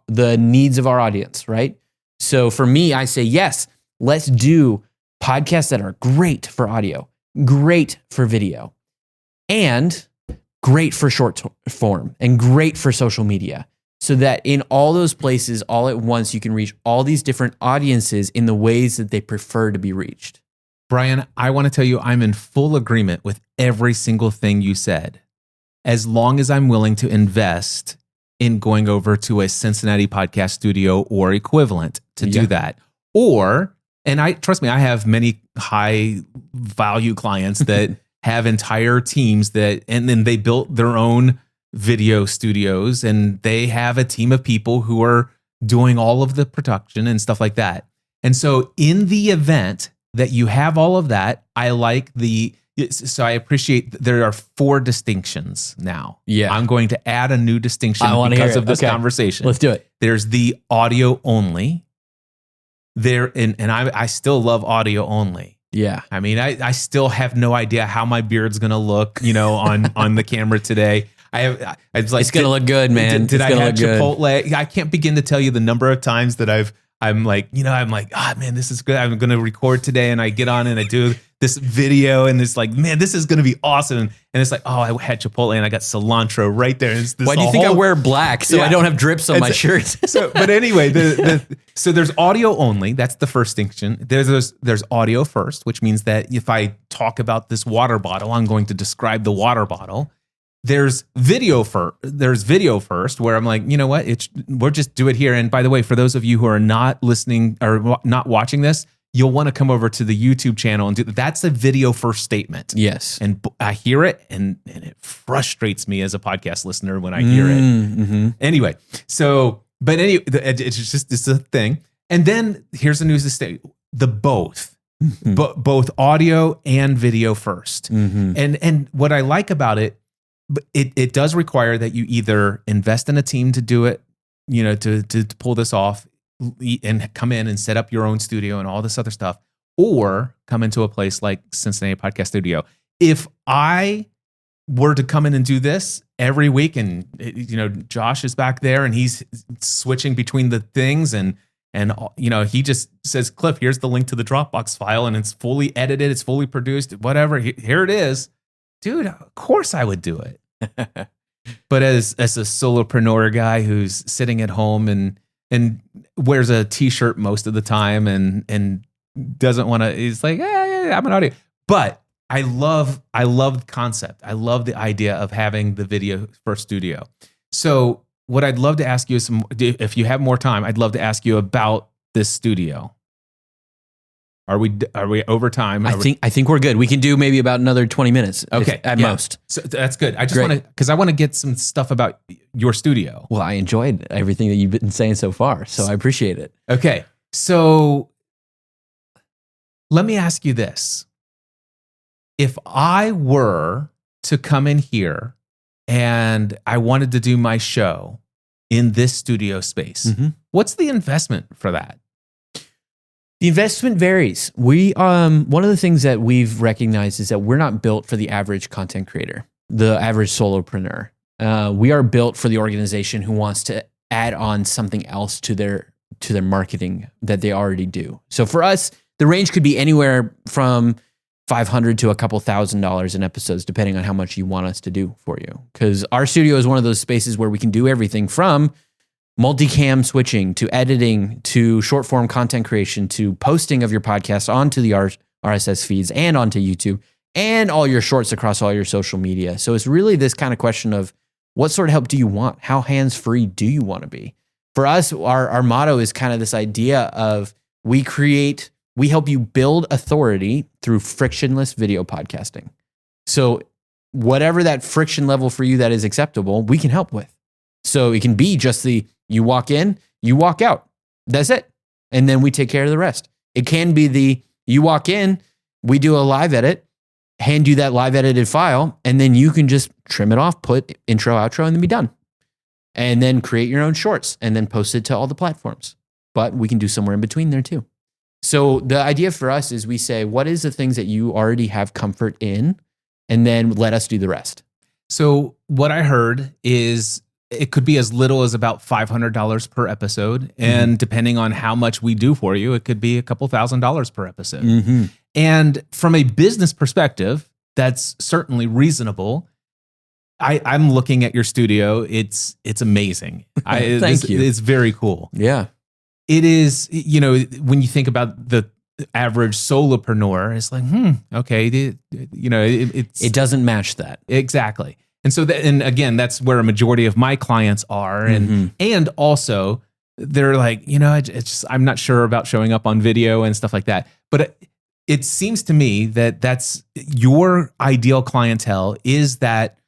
the needs of our audience, right? So for me, I say, yes, let's do podcasts that are great for audio, great for video, and great for short form, and great for social media. So that in all those places, all at once, you can reach all these different audiences in the ways that they prefer to be reached. Brian, I want to tell you, I'm in full agreement with every single thing you said, as long as I'm willing to invest in going over to a Cincinnati Podcast Studio or equivalent to do that. Or And trust me, I have many high value clients that have entire teams and then they built their own video studios, and they have a team of people who are doing all of the production and stuff like that. And so in the event that you have all of that, I appreciate there are 4 distinctions now. Yeah. I'm going to add a new distinction because of this conversation. Let's do it. There's the audio only. I still love audio only. Yeah. I mean, I still have no idea how my beard's going to look, on the camera today. It's going to look good, man. Did I have Chipotle? I can't begin to tell you the number of times that I'm like, man, this is good. I'm going to record today. And I get on and I do this video and it's like, man, this is going to be awesome. And it's like, oh, I had Chipotle and I got cilantro right there. And why do you think I wear black so I don't have drips on my shirt? But anyway, so there's audio only. That's the first distinction. There's audio first, which means that if I talk about this water bottle, I'm going to describe the water bottle. There's video first, where I'm like, you know what? We'll just do it here. And by the way, for those of you who are not listening or not watching this, you'll want to come over to the YouTube channel and do that. That's a video first statement. Yes. And I hear it and it frustrates me as a podcast listener when I hear it. Mm-hmm. Anyway, it's a thing. And then here's the news to state, the both. Mm-hmm. Both audio and video first. Mm-hmm. And what I like about it, it does require that you either invest in a team to do it, to pull this off and come in and set up your own studio and all this other stuff, or come into a place like Cincinnati Podcast Studio. If I were to come in and do this every week and, Josh is back there and he's switching between the things and he just says, Cliff, here's the link to the Dropbox file and it's fully edited, it's fully produced, whatever, here it is. Dude, of course I would do it. But as a solopreneur guy who's sitting at home and wears a t-shirt most of the time and doesn't want to, he's like, yeah, I'm an audio. But I love the concept. I love the idea of having the video first studio. So what I'd love to ask you is, if you have more time, I'd love to ask you about this studio. Are we over time? I think we're good. We can do maybe about another 20 minutes. Okay, at most. So that's good. I just want to, because I want to get some stuff about your studio. Well, I enjoyed everything that you've been saying so far, so I appreciate it. Okay, so let me ask you this: if I were to come in here and I wanted to do my show in this studio space, what's the investment for that? The investment varies. We one of the things that we've recognized is that we're not built for the average content creator, the average solopreneur. We are built for the organization who wants to add on something else to their marketing that they already do. So for us, the range could be anywhere from $500 to a couple $1,000 in episodes, depending on how much you want us to do for you. Because our studio is one of those spaces where we can do everything from multicam switching to editing to short form content creation to posting of your podcast onto the RSS feeds and onto YouTube and all your shorts across all your social media. So it's really this kind of question of what sort of help do you want? How hands-free do you want to be? For us, our motto is kind of this idea of we help you build authority through frictionless video podcasting. So whatever that friction level for you that is acceptable, we can help with. So it can be just you walk in, you walk out. That's it. And then we take care of the rest. It can be you walk in, we do a live edit, hand you that live edited file, and then you can just trim it off, put intro, outro, and then be done. And then create your own shorts and then post it to all the platforms. But we can do somewhere in between there too. So the idea for us is we say, what is the things that you already have comfort in? And then let us do the rest. So what I heard is it could be as little as about $500 per episode. And depending on how much we do for you, it could be a couple $1,000s per episode. And from a business perspective, that's certainly reasonable. I'm looking at your studio. It's amazing. Thank you. It's very cool. Yeah. It is, when you think about the average solopreneur, it's like, okay, it doesn't match that. Exactly. And so, and again, that's where a majority of my clients are. And also they're like, it's just, I'm not sure about showing up on video and stuff like that. But it seems to me that that's your ideal clientele is that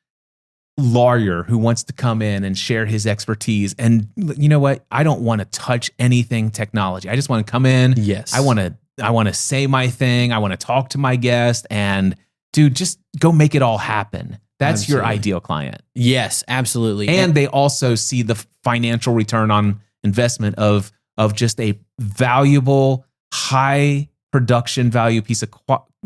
lawyer who wants to come in and share his expertise. And you know what? I don't want to touch anything technology. I just want to come in. Yes. I want to say my thing. I want to talk to my guest and dude, just go make it all happen. That's your ideal client. Yes, absolutely. And they also see the financial return on investment of just a valuable, high production value piece of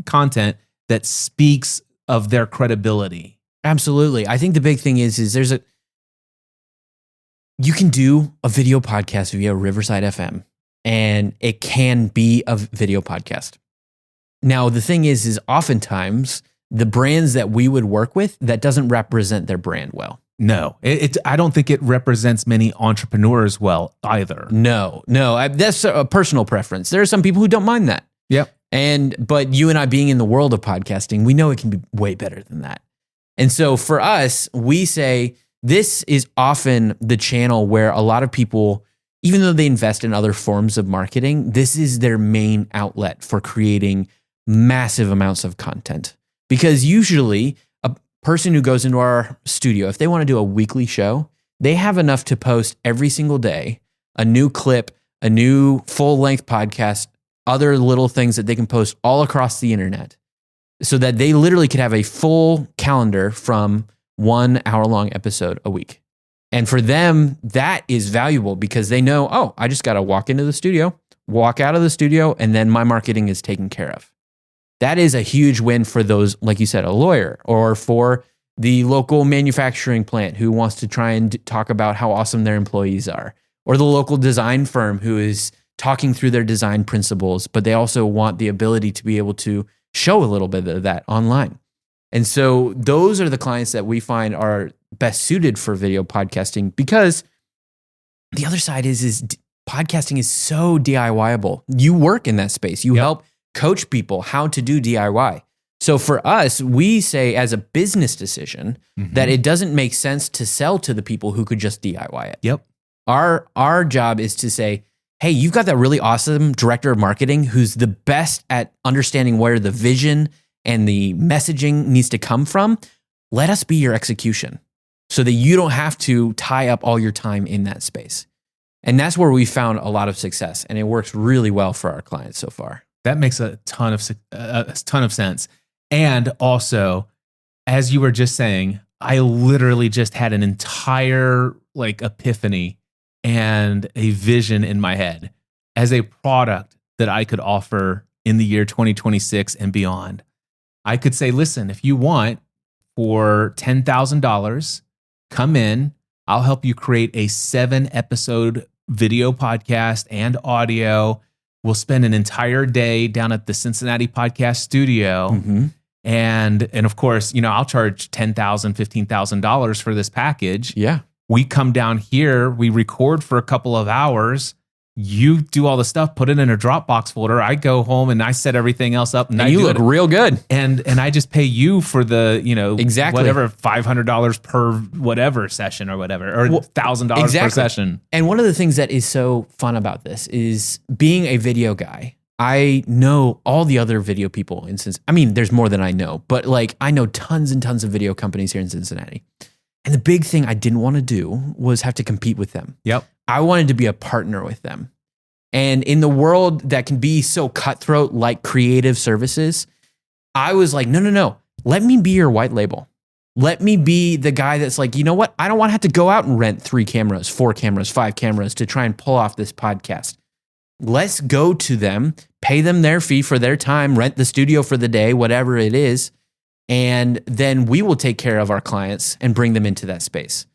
content that speaks of their credibility. Absolutely. I think the big thing is you can do a video podcast via Riverside FM and it can be a video podcast. Now, the thing is oftentimes the brands that we would work with, that doesn't represent their brand well. No, I don't think it represents many entrepreneurs well either. No, that's a personal preference. There are some people who don't mind that. Yep. But you and I being in the world of podcasting, we know it can be way better than that. And so for us, we say this is often the channel where a lot of people, even though they invest in other forms of marketing, this is their main outlet for creating massive amounts of content. Because usually a person who goes into our studio, if they want to do a weekly show, they have enough to post every single day, a new clip, a new full-length podcast, other little things that they can post all across the internet, so that they literally could have a full calendar from 1 hour-long episode a week. And for them, that is valuable because they know, oh, I just got to walk into the studio, walk out of the studio, and then my marketing is taken care of. That is a huge win for those, like you said, a lawyer, or for the local manufacturing plant who wants to try and talk about how awesome their employees are, or the local design firm who is talking through their design principles, but they also want the ability to be able to show a little bit of that online. And so those are the clients that we find are best suited for video podcasting, because the other side is podcasting is so DIY-able. You work in that space. You help coach people how to do DIY. So for us, we say as a business decision that it doesn't make sense to sell to the people who could just DIY it. Yep. Our job is to say, hey, you've got that really awesome director of marketing who's the best at understanding where the vision and the messaging needs to come from. Let us be your execution so that you don't have to tie up all your time in that space. And that's where we found a lot of success, and it works really well for our clients so far. That makes a ton of sense. And also, as you were just saying, I literally just had an entire epiphany and a vision in my head as a product that I could offer in the year 2026 and beyond. I could say, listen, if you want, for $10,000, come in, I'll help you create a 7-episode video podcast and audio. We'll spend an entire day down at the Cincinnati Podcast Studio. And of course, I'll charge $10,000, $15,000 for this package. Yeah. We come down here, we record for a couple of hours. You do all the stuff, put it in a Dropbox folder. I go home and I set everything else up, and you look real good. And I just pay you for the exactly whatever $500 per whatever session or whatever, or $1,000 per session. And one of the things that is so fun about this is being a video guy. I know all the other video people in Cincinnati. I mean, there's more than I know, but I know tons and tons of video companies here in Cincinnati. And the big thing I didn't want to do was have to compete with them. Yep. I wanted to be a partner with them. And in the world that can be so cutthroat, like creative services, I was like, no. Let me be your white label. Let me be the guy that's like, you know what? I don't want to have to go out and rent 3 cameras, 4 cameras, 5 cameras to try and pull off this podcast. Let's go to them, pay them their fee for their time, rent the studio for the day, whatever it is. And then we will take care of our clients and bring them into that space.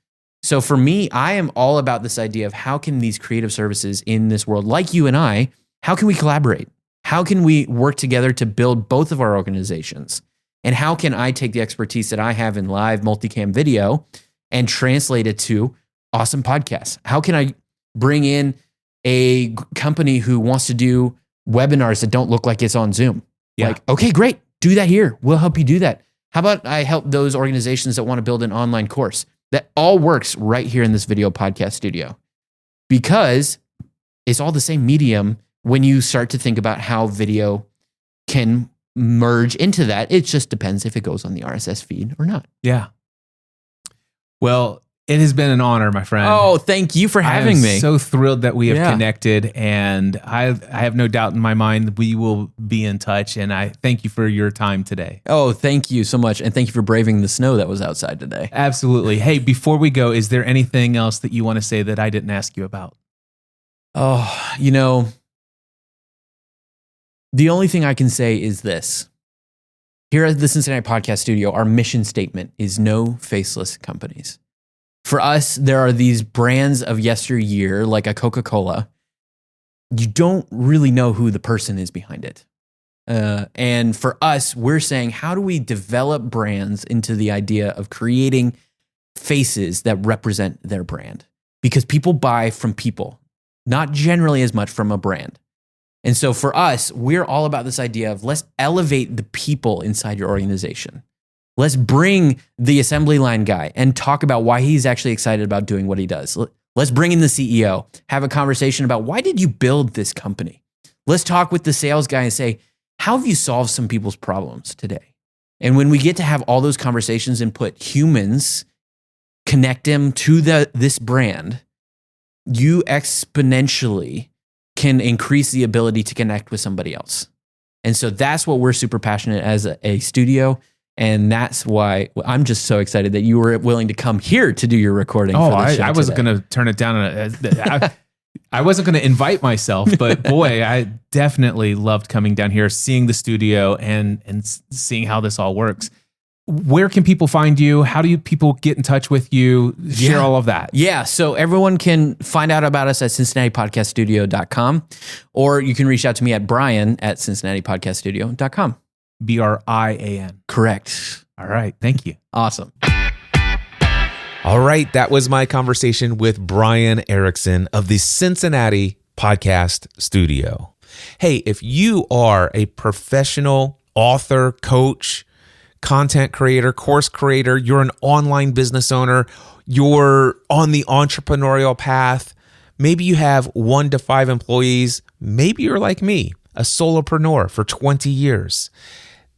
So for me, I am all about this idea of how can these creative services in this world, like you and I, how can we collaborate? How can we work together to build both of our organizations? And how can I take the expertise that I have in live multicam video and translate it to awesome podcasts? How can I bring in a company who wants to do webinars that don't look like it's on Zoom? Yeah. Okay, great. Do that here. We'll help you do that. How about I help those organizations that want to build an online course? That all works right here in this video podcast studio. because it's all the same medium when you start to think about how video can merge into that. It just depends if it goes on the RSS feed or not. Yeah. Well, it has been an honor, my friend. Oh, thank you for having me. I'm so thrilled that we have connected, and I have no doubt in my mind we will be in touch, and I thank you for your time today. Oh, thank you so much, and thank you for braving the snow that was outside today. Absolutely. Hey, before we go, is there anything else that you want to say that I didn't ask you about? Oh, the only thing I can say is this. Here at the Cincinnati Podcast Studio, our mission statement is no faceless companies. For us, there are these brands of yesteryear, like a Coca-Cola. You don't really know who the person is behind it. And for us, we're saying, how do we develop brands into the idea of creating faces that represent their brand? Because people buy from people, not generally as much from a brand. And so for us, we're all about this idea of let's elevate the people inside your organization. Let's bring the assembly line guy and talk about why he's actually excited about doing what he does. Let's bring in the CEO, have a conversation about why did you build this company? Let's talk with the sales guy and say, how have you solved some people's problems today? And when we get to have all those conversations and put humans, connect them to this brand, you exponentially can increase the ability to connect with somebody else. And so that's what we're super passionate as a studio. And that's why I'm just so excited that you were willing to come here to do your recording. I wasn't going to turn it down. I wasn't going to invite myself, but boy, I definitely loved coming down here, seeing the studio and seeing how this all works. Where can people find you? How do people get in touch with you? Share all of that. Yeah. So everyone can find out about us at CincinnatiPodcastStudio.com, or you can reach out to me at Brian at CincinnatiPodcastStudio.com. Brian. Correct. All right. Thank you. Awesome. All right. That was my conversation with Brian Erickson of the Cincinnati Podcast Studio. Hey, if you are a professional author, coach, content creator, course creator, you're an online business owner, you're on the entrepreneurial path, maybe you have 1 to 5 employees, maybe you're like me, a solopreneur for 20 years.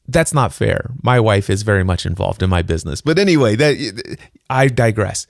That's not fair. My wife is very much involved in my business. But anyway, I digress.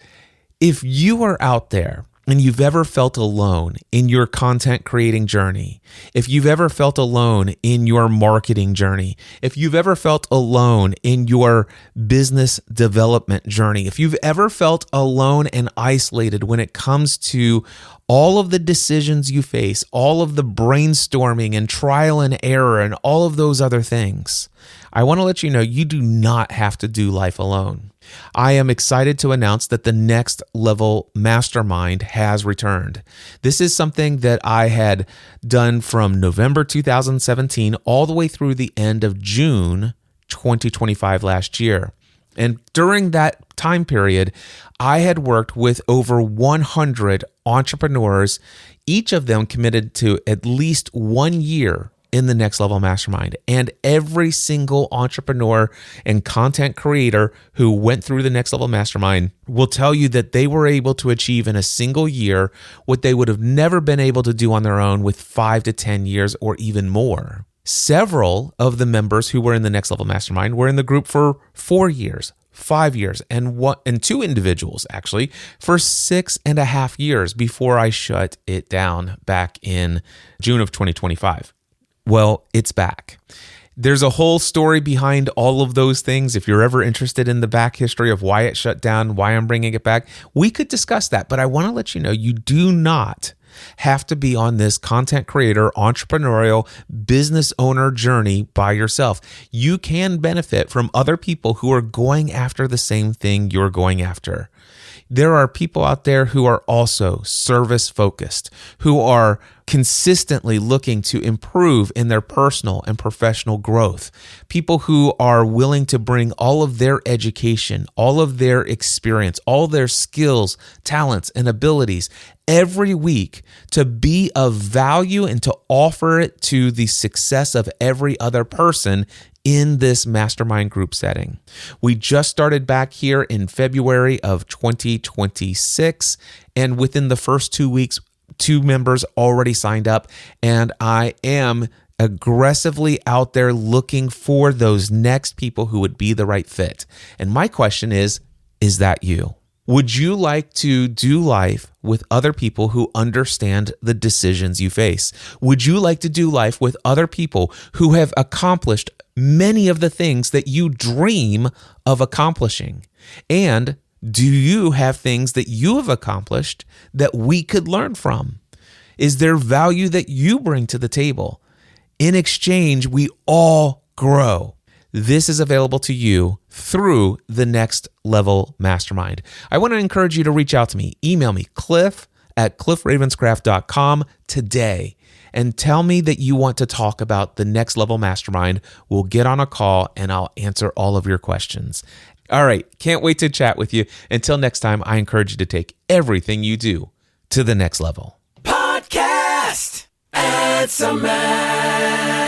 If you are out there and you've ever felt alone in your content creating journey, if you've ever felt alone in your marketing journey, if you've ever felt alone in your business development journey, if you've ever felt alone and isolated when it comes to all of the decisions you face, all of the brainstorming and trial and error and all of those other things, I want to let you know you do not have to do life alone. I am excited to announce that the Next Level Mastermind has returned. This is something that I had done from November 2017 all the way through the end of June 2025 last year. And during that time period, I had worked with over 100 entrepreneurs, each of them committed to at least 1 year in the Next Level Mastermind. And every single entrepreneur and content creator who went through the Next Level Mastermind will tell you that they were able to achieve in a single year what they would have never been able to do on their own with 5 to 10 years or even more. Several of the members who were in the Next Level Mastermind were in the group for 4 years, 5 years, and 2 individuals actually for 6.5 years before I shut it down back in June of 2025. Well, it's back. There's a whole story behind all of those things. If you're ever interested in the back history of why it shut down, why I'm bringing it back, we could discuss that. But I want to let you know, you do not have to be on this content creator, entrepreneurial, business owner journey by yourself. You can benefit from other people who are going after the same thing you're going after. There are people out there who are also service focused, who are consistently looking to improve in their personal and professional growth. People who are willing to bring all of their education, all of their experience, all their skills, talents, and abilities every week to be of value and to offer it to the success of every other person in this mastermind group setting. We just started back here in February of 2026, and within the first 2 weeks, 2 members already signed up, and I am aggressively out there looking for those next people who would be the right fit. And my question is that you? Would you like to do life with other people who understand the decisions you face? Would you like to do life with other people who have accomplished many of the things that you dream of accomplishing? And do you have things that you have accomplished that we could learn from? Is there value that you bring to the table? In exchange, we all grow. This is available to you through the Next Level Mastermind. I want to encourage you to reach out to me. Email me, cliff@cliffravenscraft.com today, and tell me that you want to talk about the Next Level Mastermind. We'll get on a call and I'll answer all of your questions. All right, can't wait to chat with you. Until next time, I encourage you to take everything you do to the next level. Podcast. It's a man.